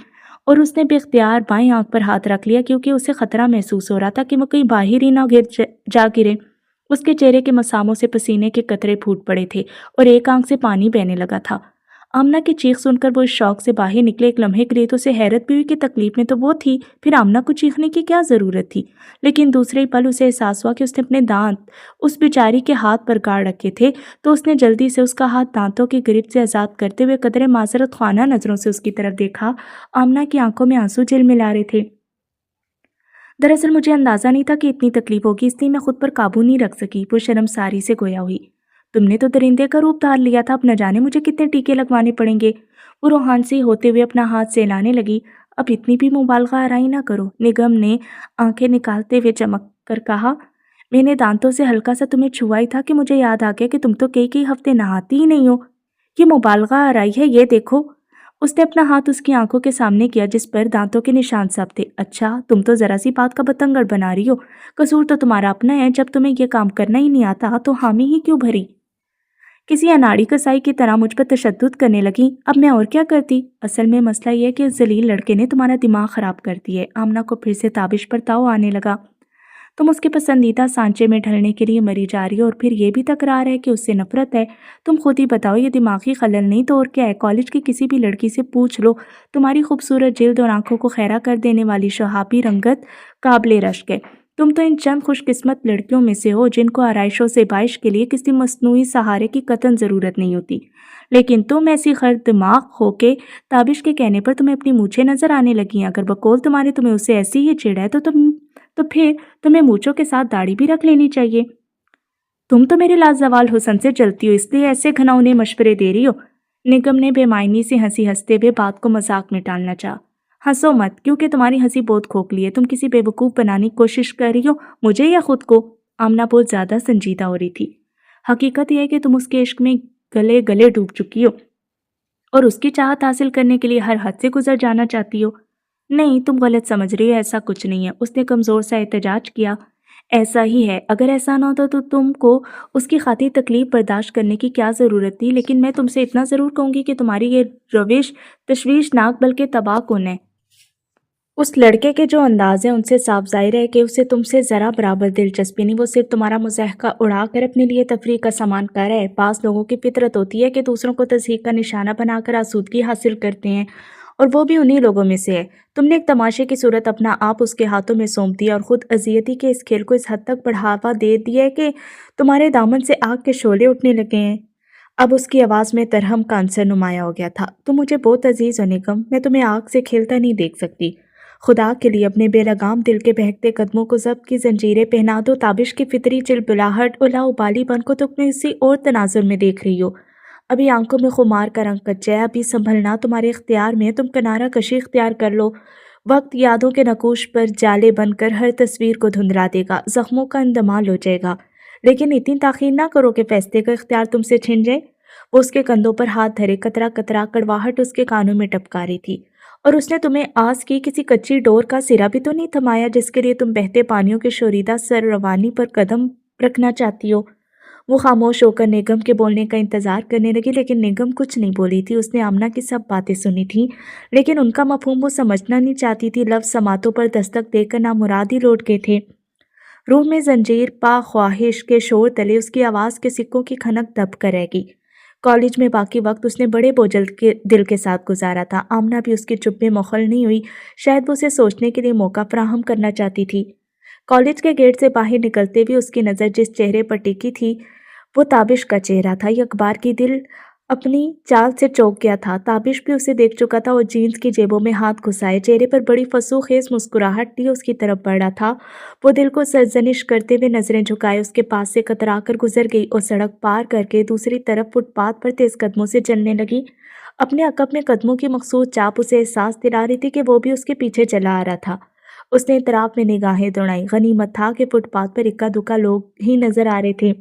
और उसने बेख्तियार बाएं आंख पर हाथ रख लिया, क्योंकि उसे खतरा महसूस हो रहा था कि वो कहीं बाहर ही ना जा गिरे। उसके चेहरे के मसामों से पसीने के कतरे फूट पड़े थे और एक आंख से पानी बहने लगा था। आमना की चीख सुनकर वो इस शौक से बाहर निकले। एक लम्हे के लिए तो उसे हैरत भी हुई कि तकलीफ में तो वो थी, फिर आमना को चीखने की क्या जरूरत थी। लेकिन दूसरे ही पल उसे एहसास हुआ कि उसने अपने दांत उस बेचारी के हाथ पर गाड़ रखे थे, तो उसने जल्दी से उसका हाथ दांतों की गिरफ्त से आजाद करते हुए कदरे माजरत खाना नजरों से उसकी तरफ देखा। आमना की आंखों में आंसू झिलमिला रहे थे। दरअसल मुझे अंदाजा नहीं था कि इतनी तकलीफ होगी, इसलिए मैं खुद पर काबू नहीं रख सकी। वो शर्मसारी से गोया हुई। तुमने तो दरिंदे का रूप धार लिया था, अब न जाने मुझे कितने टीके लगवाने पड़ेंगे। वो रोहानसी होते हुए अपना हाथ सहलाने लगी। अब इतनी भी मुबालगा आराई ना करो, निगम ने आंखें निकालते हुए चमक कर कहा। मैंने दांतों से हल्का सा तुम्हें छुआ ही था कि मुझे याद आ गया कि तुम तो कई कई हफ्ते नहाती ही नहीं हो। ये मुबालगा आराई है, ये देखो। उसने अपना हाथ उसकी आंखों के सामने किया, जिस पर दांतों के निशान सब थे। अच्छा, तुम तो जरा सी बात का बतंगड़ बना रही हो। कसूर तो तुम्हारा अपना है। जब तुम्हें यह काम करना ही नहीं आता तो हामी ही क्यों भरी? किसी अनाड़ी कसाई की तरह मुझ पर तशद्दुद करने लगी। अब मैं और क्या करती? असल में मसला यह है कि उस जलील लड़के ने तुम्हारा दिमाग खराब कर दिया है। आमना को फिर से ताबिश पर ताव आने लगा। तुम उसके पसंदीदा सांचे में ढलने के लिए मरी जा रही हो और फिर ये भी तकरार है कि उससे नफरत है। तुम खुद ही बताओ, ये दिमागी खलल नहीं तो और क्या है? कॉलेज की किसी भी लड़की से पूछ लो, तुम्हारी खूबसूरत जिल्द और आंखों को खैरा कर देने वाली शहाबी रंगत काबिल रश्क है। तुम तो इन चंद खुशकिस्मत लड़कियों में से हो जिनको आराइशों से बाइश के लिए किसी मसनूई सहारे की कतन ज़रूरत नहीं होती। लेकिन तुम ऐसी खर दिमाग हो के ताबिश के कहने पर तुम्हें अपनी मूछें नजर आने लगी हैं। अगर बकौल तुम्हारे तुम्हें उसे ऐसी ही चिढ़ है तो फिर तुम्हें मूंछों के साथ दाढ़ी भी रख लेनी चाहिए। तुम तो मेरे लाजवाल हुस्न से जलती हो, इसलिए ऐसे घनौने मशवरे दे रही हो। निगम ने बेमायनी से हंसी हंसते हुए बात को मजाक में टालना चाहा। हंसो मत, क्योंकि तुम्हारी हंसी बहुत खोखली है। तुम किसी बेवकूफ़ बनाने की कोशिश कर रही हो, मुझे या खुद को। आमना बहुत ज़्यादा संजीदा हो रही थी। हकीकत यह है कि तुम उसके इश्क में गले गले डूब चुकी हो और उसकी चाहत हासिल करने के लिए हर हद से गुजर जाना चाहती हो। नहीं, तुम गलत समझ रही हो, ऐसा कुछ नहीं है, उसने कमजोर सा एहतजाज किया। ऐसा ही है, अगर ऐसा ना होता तो तुमको उसकी खातिर तकलीफ बर्दाश्त करने की क्या ज़रूरत थी। लेकिन मैं तुमसे इतना ज़रूर कहूँगी कि तुम्हारी ये रविश तशवीशनाक बल्कि तबाहकुन है। उस लड़के के जो अंदाज है उनसे साफ ज़ाहिर है कि उसे तुमसे ज़रा बराबर दिलचस्पी नहीं। वो सिर्फ तुम्हारा मुज़ाहका उड़ा कर अपने लिए तफरीह का सामान कर रहा है। पास लोगों की फितरत होती है कि दूसरों को तज़हीक का निशाना बनाकर आसूदगी हासिल करते हैं, और वो भी उन्हीं लोगों में से है। तुमने एक तमाशे की सूरत अपना आप उसके हाथों में सौंप दिया और ख़ुद अजियती के इस खेल को इस हद तक बढ़ावा दे दिया है कि तुम्हारे दामन से आग के शोले उठने लगे हैं। अब उसकी आवाज़ में तरहम का अंसर नुमाया हो गया था। तुम मुझे बहुत अजीज़ हो निगम, मैं तुम्हें आग से खेलता नहीं देख सकती। खुदा के लिए अपने बेलगाम दिल के बहकते कदमों को ज़ब्त की जंजीरें पहना दो। ताबिश की फितरी चिलबिलाहट उला उबालीपन को तुम किसी और तनाजुर में देख रही हो। अभी आंखों में खुमार का रंग कच्चा है, अभी संभलना तुम्हारे इख्तियार में है। तुम किनारा कशी इख्तियार कर लो। वक्त यादों के नकूश पर जाले बनकर हर तस्वीर को धुंधला देगा, जख्मों का इंदमाल हो जाएगा। लेकिन इतनी ताख़ीर ना करो कि फैसले का इख्तियार तुमसे छिन जाए। वो उसके कंधों पर हाथ धरे कतरा कतरा कड़वाहट उसके कानों में टपका रही थी। और उसने तुम्हें आस की किसी कच्ची डोर का सिरा भी तो नहीं थमाया जिसके लिए तुम बहते पानियों के शोरीदा सर रवानी पर कदम रखना चाहती हो। वो खामोश होकर निगम के बोलने का इंतजार करने लगी, लेकिन निगम कुछ नहीं बोली थी। उसने आमना की सब बातें सुनी थी, लेकिन उनका मफहूम वो समझना नहीं चाहती थी। लफ्ज़ समातों पर दस्तक देकर नामुराद ही लौट गए थे। रूह में जंजीर पा ख्वाहिश के शोर तले उसकी आवाज़ के सिक्कों की खनक दब कर रह गई। कॉलेज में बाकी वक्त उसने बड़े बोझल के दिल के साथ गुजारा था। आमना भी उसकी चुप में मुखल नहीं हुई। शायद वो उसे सोचने के लिए मौका फराहम करना चाहती थी। कॉलेज के गेट से बाहर निकलते भी उसकी नज़र जिस चेहरे पर टिकी थी वो ताबिश का चेहरा था। ये अखबार की दिल अपनी चाल से चौंक गया था। ताबिश भी उसे देख चुका था और जीन्स की जेबों में हाथ घुसाए चेहरे पर बड़ी फसूखेज मुस्कुराहट लिए उसकी तरफ बढ़ रहा था। वो दिल को सरजनिश करते हुए नजरें झुकाए उसके पास से कतरा कर गुजर गई और सड़क पार करके दूसरी तरफ फुटपाथ पर तेज कदमों से चलने लगी। अपने अकब में कदमों की मखसूस चाप उसे एहसास दिला रही थी कि वो भी उसके पीछे चला आ रहा था। उसने इतराफ में निगाहें दौड़ाई। गनीमत था कि फुटपाथ पर इक्का दुक्का लोग ही नजर आ रहे थे।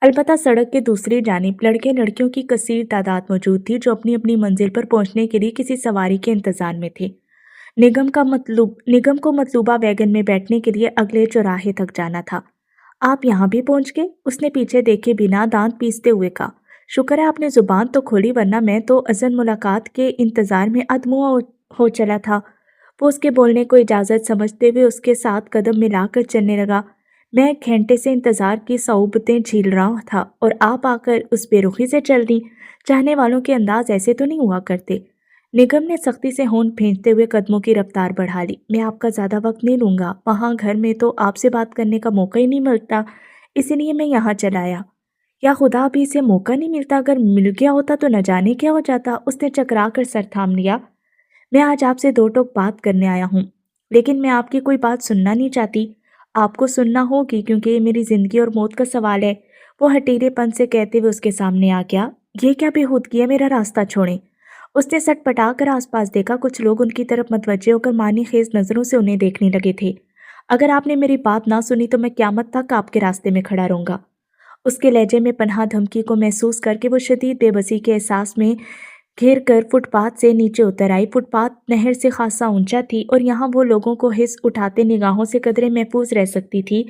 अलबत्ता सड़क के दूसरी जानिब लड़के लड़कियों की कसीर तादाद मौजूद थी जो अपनी अपनी मंजिल पर पहुंचने के लिए किसी सवारी के इंतजार में थे। निगम को मतलूबा वैगन में बैठने के लिए अगले चौराहे तक जाना था। आप यहाँ भी पहुंच गए? उसने पीछे देखे बिना दांत पीसते हुए कहा। शुक्र है आपने जुबान तो खोली, वरना मैं तो अज़न मुलाकात के इंतजार में अधमुआ हो चला था। वो उसके बोलने को इजाज़त समझते हुए उसके साथ कदम मिलाकर चलने लगा। मैं एक घंटे से इंतजार की सऊबतें झील रहा था और आप आकर उस बेरुखी से चल दी। चाहने वालों के अंदाज ऐसे तो नहीं हुआ करते। निगम ने सख्ती से होंठ भींचते हुए कदमों की रफ्तार बढ़ा ली। मैं आपका ज़्यादा वक्त नहीं लूँगा, वहाँ घर में तो आपसे बात करने का मौका ही नहीं मिलता, इसीलिए मैं यहाँ चला आया। या खुदा अभी इसे मौका नहीं मिलता, अगर मिल गया होता तो न जाने क्या हो जाता। उसने चकरा कर सर थाम लिया। मैं आज आपसे दो टोक बात करने आया हूँ, लेकिन मैं आपकी कोई बात सुनना नहीं चाहती। आपको सुनना होगी क्योंकि ये मेरी ज़िंदगी और मौत का सवाल है। वो हठीलेपन से कहते हुए उसके सामने आ गया। ये क्या बेहूदगी है, मेरा रास्ता छोड़ें। उसने सटपटा कर आसपास देखा। कुछ लोग उनकी तरफ मतवज्जे होकर मानी खेज नज़रों से उन्हें देखने लगे थे। अगर आपने मेरी बात ना सुनी तो मैं क़यामत तक आपके रास्ते में खड़ा रहूँगा। उसके लहजे में पनाह धमकी को महसूस करके वो शदीद बेबसी के एहसास में घिर कर फुटपाथ से नीचे उतर आई। फुटपाथ नहर से खासा ऊंचा थी और यहाँ वो लोगों को हिस उठाते निगाहों से कदरे महफूज रह सकती थी।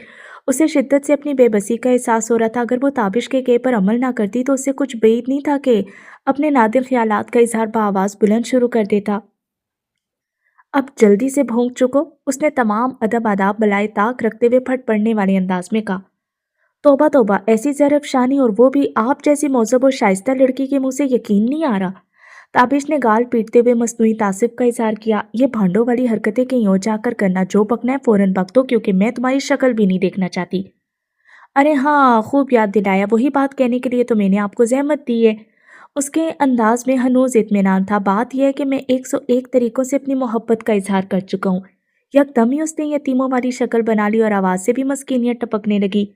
उसे शिद्दत से अपनी बेबसी का एहसास हो रहा था। अगर वो ताबिश के कहे पर अमल ना करती तो उससे कुछ बैद नहीं था कि अपने नादिर ख्यालात का इजहार बआवाज़ बुलंद शुरू कर देता। अब जल्दी से भौंक चुको, उसने तमाम अदब आदाब बलाए ताक रखते हुए फट पड़ने वाले अंदाज में कहा। तौबा तौबा, ऐसी ज़रफ़शानी, और वो भी आप जैसी मौज़ूब और शाइस्ता लड़की के मुँह से यकीन नहीं आ रहा। ताबिश ने गाल पीटते हुए मसनूई तासिफ का इजहार किया। ये भांडों वाली हरकतें कहीं और जाकर करना, जो बकना है फ़ौरन बक दो, क्योंकि मैं तुम्हारी शक्ल भी नहीं देखना चाहती। अरे हाँ, खूब याद दिलाया, वही बात कहने के लिए तो मैंने आपको ज़हमत दी है। उसके अंदाज में हनूज इत्मीनान था। बात यह है कि मैं 101 तरीक़ों से अपनी मोहब्बत का इजहार कर चुका हूँ। यकदम ही उसने यतीमों वाली शक्ल बना ली और आवाज़ से भी मस्कीनियत टपकने लगी।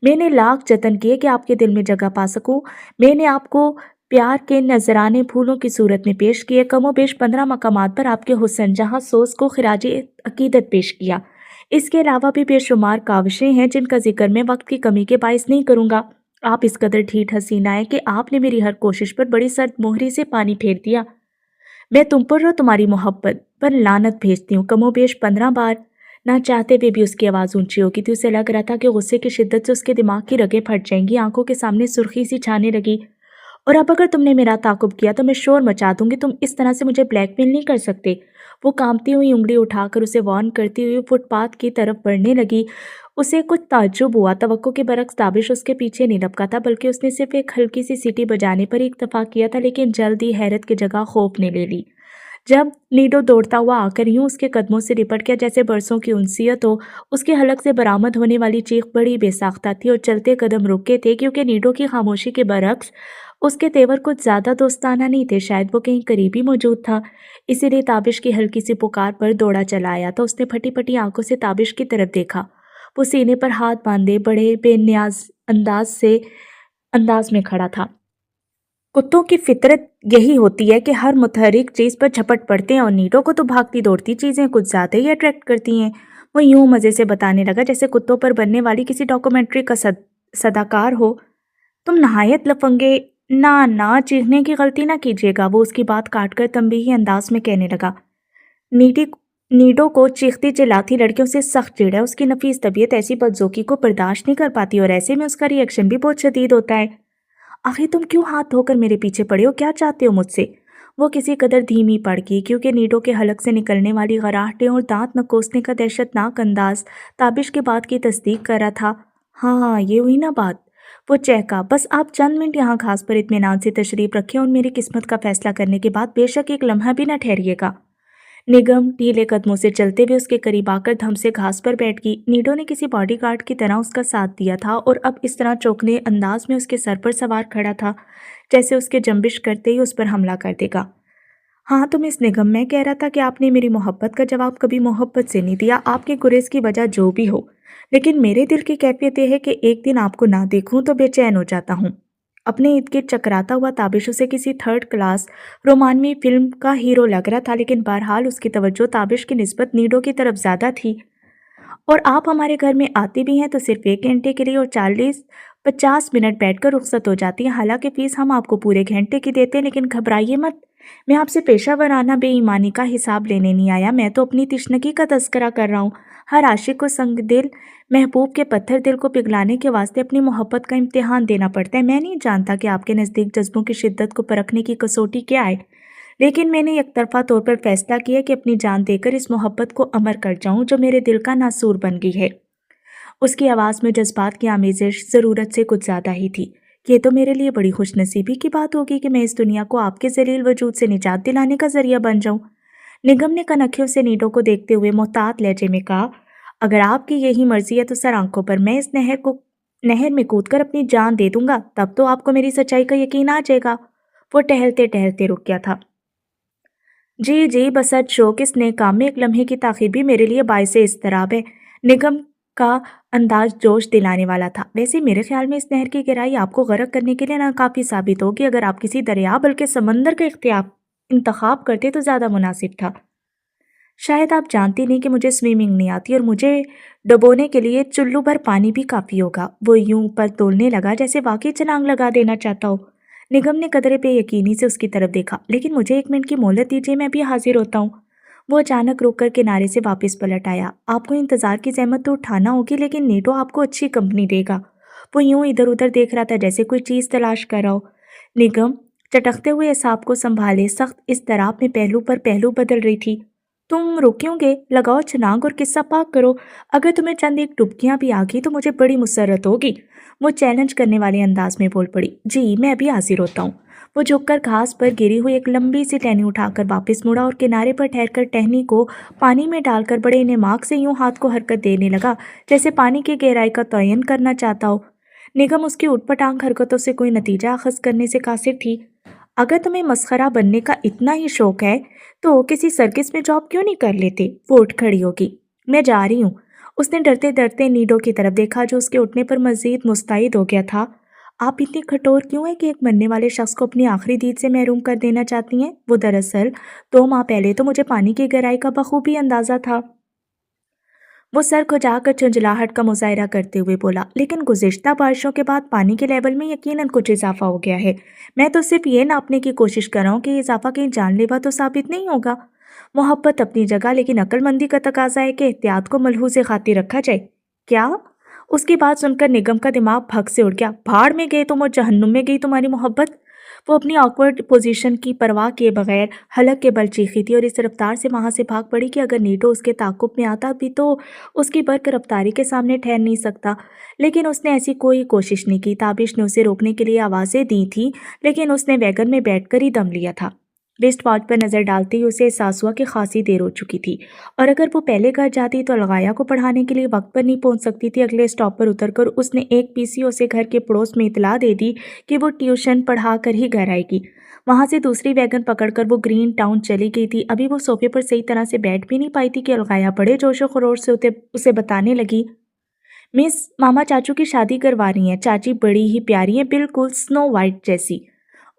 मैंने लाख जतन किए कि आपके दिल में जगह पा सकूं। मैंने आपको प्यार के नजराने फूलों की सूरत में पेश किए। कमोबेश 15 मकामात पर आपके हुस्न जहां सोच को खिराजी अकीदत पेश किया। इसके अलावा भी बेशुमार काविशें हैं जिनका जिक्र मैं वक्त की कमी के बायस नहीं करूंगा। आप इस कदर ढीठ हसीना है कि आपने मेरी हर कोशिश पर बड़ी सर्द मोहरी से पानी फेर दिया। मैं तुम पर और तुम्हारी मोहब्बत पर लानत भेजती हूँ। कमोबेश 15 बार ना चाहते हुए भी उसकी आवाज़ ऊंची हो गई थी। उसे लग रहा था कि गुस्से की शिद्दत से उसके दिमाग की रगें फट जाएंगी। आंखों के सामने सुर्खी सी छाने लगी। और अब अगर तुमने मेरा ताक़ुब किया तो मैं शोर मचा दूंगी। तुम इस तरह से मुझे ब्लैकमेल नहीं कर सकते। वो कांपती हुई उंगली उठाकर उसे वार्न करती हुई फुटपाथ की तरफ बढ़ने लगी। उसे कुछ ताज्जुब हुआ। तवक्को के बरक्स ताबिश उसके पीछे नहीं लपका था, बल्कि उसने सिर्फ एक हल्की सी सीटी बजाने पर ही इक्तफा किया था, लेकिन जल्द ही हैरत की जगह खौफ ने ले ली। जब नीडो दौड़ता हुआ आकर यूं उसके कदमों से लिपट गया जैसे बरसों की उनसीयत हो। उसके हलक से बरामद होने वाली चीख बड़ी बेसाख्ता थी और चलते कदम रुके थे, क्योंकि नीडो की खामोशी के बरक्स उसके तेवर कुछ ज्यादा दोस्ताना नहीं थे। शायद वो कहीं करीब ही मौजूद था। इसीलिए ताबिश की हल्की सी पुकार पर दौड़ा चला आया था। उसने फटी फटी आंखों से ताबिश की तरफ देखा। वो सीने पर हाथ बांधे बड़े बेनियाज अंदाज में खड़ा था। कुत्तों की फितरत यही होती है कि हर मुतहरिक चीज पर झपट पड़ते हैं, और नीडो को तो भागती दौड़ती चीजें कुछ ज्यादा ही अट्रैक्ट करती हैं। वो यूं मजे से बताने लगा जैसे कुत्तों पर बनने वाली किसी डॉक्यूमेंट्री का सदाकार हो। तुम नहायत लफंगे। ना ना, चीखने की गलती ना कीजिएगा। वो उसकी बात काटकर तंबीही अंदाज में कहने लगा। नीडी नीडो को चीखती चिल्लाती लड़कियों से सख्त चिढ़ है। उसकी नफीस तबीयत ऐसी बदजोकी को बर्दाश्त नहीं कर पाती, और ऐसे में उसका रिएक्शन भी बहुत शदीद होता है। आखिर तुम क्यों हाथ धोकर मेरे पीछे पड़े हो? क्या चाहते हो मुझसे? वो किसी कदर धीमी पड़ गई, क्योंकि नीडो के हलक से निकलने वाली गराहटें और दांत नकोसने का दहशतनाक अंदाज ताबिश के बात की तस्दीक कर रहा था। हाँ, ये हुई ना बात। वो चहका। बस आप चंद मिनट यहाँ घास पर इत्मीनान से तशरीफ रखें और मेरी किस्मत का फैसला करने के बाद बेशक एक लम्हा भी न ठहरिएगा। निगम ढीले कदमों से चलते हुए उसके करीब आकर धम से घास पर बैठ गई। नीडो ने किसी बॉडीगार्ड की तरह उसका साथ दिया था, और अब इस तरह चौंकने अंदाज में उसके सर पर सवार खड़ा था जैसे उसके जंबिश करते ही उस पर हमला कर देगा। हाँ, तुम इस निगम, मैं कह रहा था कि आपने मेरी मोहब्बत का जवाब कभी मोहब्बत से नहीं दिया, आपके गुरेज की वजह जो भी हो। लेकिन मेरे दिल की कैफियत यह है कि एक दिन आपको ना देखूं तो बेचैन हो जाता हूँ। अपने इर्द गिर्द चकराता हुआ ताबिश उसे किसी थर्ड क्लास रोमानवी फिल्म का हीरो लग रहा था, लेकिन बहरहाल उसकी तवज्जो ताबिश की निस्बत नीडो की तरफ ज्यादा थी। और आप हमारे घर में आते भी हैं तो सिर्फ 1 घंटे के लिए, और 40-50 मिनट बैठकर रुखसत हो जाती है। हालांकि फीस हम आपको पूरे घंटे की देते हैं, लेकिन घबराइए मत। मैं आपसे पेशा वराना बेईमानी का हिसाब लेने नहीं आया। मैं तो अपनी तिश्नगी का तस्करा कर रहा हूँ। हर आशिक को संग दिल महबूब के पत्थर दिल को पिघलाने के वास्ते अपनी मोहब्बत का इम्तिहान देना पड़ता है। मैं नहीं जानता कि आपके नज़दीक जज्बों की शिद्दत को परखने की कसौटी क्या है, लेकिन मैंने एकतरफा तौर पर फैसला किया कि अपनी जान देकर इस मोहब्बत को अमर कर जाऊं जो मेरे दिल का नासूर बन गई है। उसकी आवाज़ में जज्बात की आमेजिश ज़रूरत से कुछ ज़्यादा ही थी। ये तो मेरे लिए बड़ी खुशनसीबी की बात होगी कि मैं इस दुनिया को आपके जलील वजूद से निजात दिलाने का जरिया बन जाऊं। निगम ने कनखियों से नीडो को देखते हुए मोहतात लहजे में कहा, अगर आपकी यही मर्जी है तो सर आंखों पर मैं इस नहर में कूदकर अपनी जान दे दूंगा, तब तो आपको मेरी सच्चाई का यकीन आ जाएगा। वो टहलते टहलते रुक गया था। जी जी, बसत शौक इस नेक काम में एक लम्हे की ताखीर भी मेरे लिए बाइसे इस्तराब है। निगम का अंदाज जोश दिलाने वाला था। वैसे मेरे ख्याल में इस नहर की गहराई आपको गरक करने के लिए नाकाफी साबित होगी। अगर आप किसी दरिया बल्कि समंदर का इंतखाब करते तो ज़्यादा मुनासिब था। शायद आप जानती नहीं कि मुझे स्विमिंग नहीं आती, और मुझे डुबोने के लिए चुल्लू भर पानी भी काफ़ी होगा। वो यूं ऊपर तोलने लगा जैसे वाकई छलांग लगा देना चाहता हो। निगम ने कदरे बेयकीनी से उसकी तरफ देखा। लेकिन मुझे 1 मिनट की मोहलत दीजिए, मैं भी हाजिर होता हूँ। वो अचानक रुककर किनारे से वापस पलट आया। आपको इंतजार की जहमत तो उठाना होगी, लेकिन नीडो आपको अच्छी कंपनी देगा। वो यूं इधर उधर देख रहा था जैसे कोई चीज़ तलाश कर रहा हो। निगम चटकते हुए एसाब को संभाले सख्त इस तराब में पहलू पर पहलू बदल रही थी। तुम रुक्योगे? लगाओ छलांग और किस्सा पाक करो। अगर तुम्हें चंद एक डुबकियां भी आ गई तो मुझे बड़ी मुसरत होगी। वो चैलेंज करने वाले अंदाज में बोल पड़ी। जी, मैं अभी हाजिर होता हूँ। वो झुककर घास पर गिरी हुई एक लंबी सी टहनी उठाकर वापस मुड़ा और किनारे पर ठहरकर टहनी को पानी में डालकर बड़े नेमाक से यूं हाथ को हरकत देने लगा जैसे पानी की गहराई का तयन करना चाहता हो। निगम उसकी उटपटांग हरकतों से कोई नतीजा अखज़ करने से कासिर थी। अगर तुम्हें मस्खरा बनने का इतना ही शौक है तो किसी सर्किस में जॉब क्यों नहीं कर लेते? वो उठ खड़ी होगी। मैं जा रही हूँ। उसने डरते डरते नीडो की तरफ देखा जो उसके उठने पर मजीद मुस्तैद हो गया था। आप इतनी कठोर क्यों हैं कि एक मरने वाले शख्स को अपनी आखिरी दीद से महरूम कर देना चाहती हैं? वो दरअसल 2 माह पहले तो मुझे पानी की गहराई का बखूबी अंदाजा था। वो सर खुजाकर झुंझलाहट का मुजाहरा करते हुए बोला, लेकिन गुज़िश्ता बारिशों के बाद पानी के लेवल में यकीनन कुछ इजाफा हो गया है। मैं तो सिर्फ ये नापने की कोशिश कर रहा हूँ कि ये इजाफा कहीं जानलेवा तो साबित नहीं होगा। मोहब्बत अपनी जगह, लेकिन अक्लमंदी का तकाजा है कि एहतियात को मलहूज़ खातिर रखा जाए। क्या? उसकी बात सुनकर निगम का दिमाग भग से उड़ गया। भाड़ में गए तुम और जहन्नुम में गई तुम्हारी मोहब्बत। वो अपनी ऑकवर्ड पोजीशन की परवाह किए बगैर हलक के बल चीखी थी और इस रफ्तार से वहां से भाग पड़ी कि अगर नीटो उसके ताकुब में आता भी तो उसकी बर्क रफ्तारी के सामने ठहर नहीं सकता। लेकिन उसने ऐसी कोई कोशिश नहीं की। ताबिश ने उसे रोकने के लिए आवाज़ें दी थी, लेकिन उसने वैगन में बैठकर ही दम लिया था। रिस्ट वॉच पर नज़र डालते ही उसे एहसास हुआ कि खासी देर हो चुकी थी और अगर वो पहले घर जाती तो अलगाया को पढ़ाने के लिए वक्त पर नहीं पहुंच सकती थी। अगले स्टॉप पर उतरकर उसने एक पीसीओ से घर के पड़ोस में इतला दे दी कि वो ट्यूशन पढ़ा कर ही घर आएगी। वहां से दूसरी वैगन पकड़कर वो ग्रीन टाउन चली गई थी। अभी वो सोफे पर सही तरह से बैठ भी नहीं पाई थी कि अलगाया बड़े जोशो खरोश से उसे बताने लगी, मिस, मामा चाचू की शादी करवा रही हैं। चाची बड़ी ही प्यारी हैं, बिल्कुल स्नो वाइट जैसी।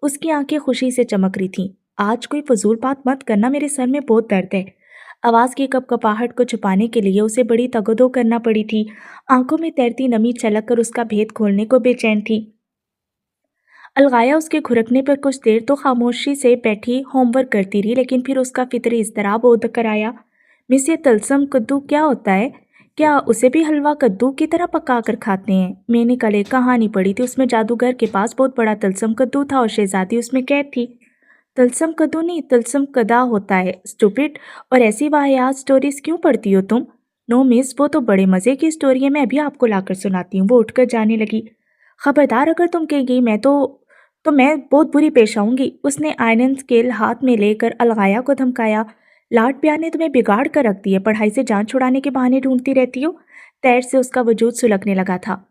उसकी आंखें खुशी से चमक रही थीं। आज कोई फजूल बात मत करना, मेरे सर में बहुत दर्द है। आवाज़ की कपकपाहट को छुपाने के लिए उसे बड़ी तगदो करना पड़ी थी। आंखों में तैरती नमी छलक कर उसका भेद खोलने को बेचैन थी। अलगाया उसके घुरकने पर कुछ देर तो खामोशी से बैठी होमवर्क करती रही, लेकिन फिर उसका फितरी इज़्तिराब ओढ़ कर आया। मिस, ये तलसम कद्दू क्या होता है? क्या उसे भी हलवा कद्दू की तरह पका कर खाते हैं? मैंने कल एक कहानी पढ़ी थी, उसमें जादूगर के पास बहुत बड़ा तलसम कद्दू था और शहजादी उसमें कैद थी। तलसम कद्दू नहीं, तलसम कदा होता है, स्टूपिड। और ऐसी वाहियात स्टोरीज क्यों पढ़ती हो तुम? नो मिस, वो तो बड़े मज़े की स्टोरी है, मैं अभी आपको लाकर सुनाती हूँ। वो उठकर जाने लगी। खबरदार, अगर तुम कहेगी तो मैं बहुत बुरी पेश आऊंगी। उसने आयरन स्केल हाथ में लेकर अलगाया को धमकाया। लाड प्यार ने तुम्हें बिगाड़ कर रख दी है, पढ़ाई से जान छुड़ाने के बहाने ढूंढती रहती हो। तैर से उसका वजूद सुलगने लगा था।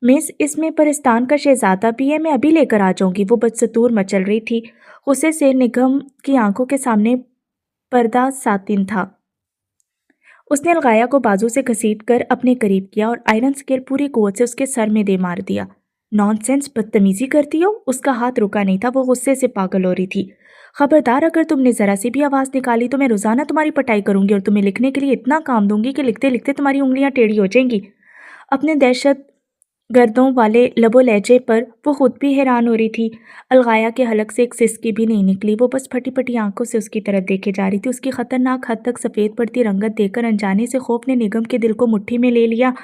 मिस, इसमें परिस्तान का शहजादा भी है, मैं अभी लेकर आ जाऊंगी। वो बदसतूर मचल रही थी। गुस्से से निगम की आंखों के सामने पर्दा सातिन था। उसने अलगाया को बाजू से घसीट कर अपने करीब किया और आयरन स्केल पूरी कुव्वत से उसके सर में दे मार दिया। नॉनसेंस, बदतमीजी करती हो? उसका हाथ रुका नहीं था, वो गुस्से से पागल हो रही थी। खबरदार, अगर तुमने जरा सी भी आवाज़ निकाली तो मैं रोजाना तुम्हारी पिटाई करूंगी और तुम्हें लिखने के लिए इतना काम दूंगी कि लिखते लिखते तुम्हारी उंगलियां टेढ़ी हो जाएंगी। अपने दहशत गर्दों वाले लबो लहजे पर वो खुद भी हैरान हो रही थी। अलगाया के हलक से एक सिसकी भी नहीं निकली। वो बस फटी फटी आंखों से उसकी तरफ देखे जा रही थी। उसकी खतरनाक हद तक सफ़ेद पड़ती रंगत देखकर अनजाने से खौफ ने निगम के दिल को मुट्ठी में ले लिया।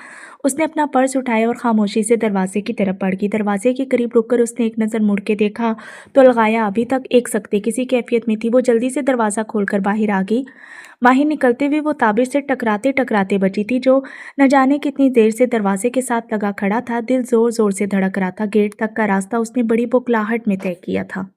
उसने अपना पर्स उठाया और खामोशी से दरवाजे की तरफ बढ़ गई। दरवाजे के करीब रुककर उसने एक नज़र मुड़ के देखा तो अलगाया अभी तक एक सख्ते किसी कैफियत में थी। वो जल्दी से दरवाज़ा खोलकर बाहर आ गई। बाहर निकलते हुए वो ताबिश से टकराते टकराते बची थी, जो न जाने कितनी देर से दरवाजे के साथ लगा खड़ा था। दिल जोर जोर से धड़क रहा था। गेट तक का रास्ता उसने बड़ी बुखलाहट में तय किया था।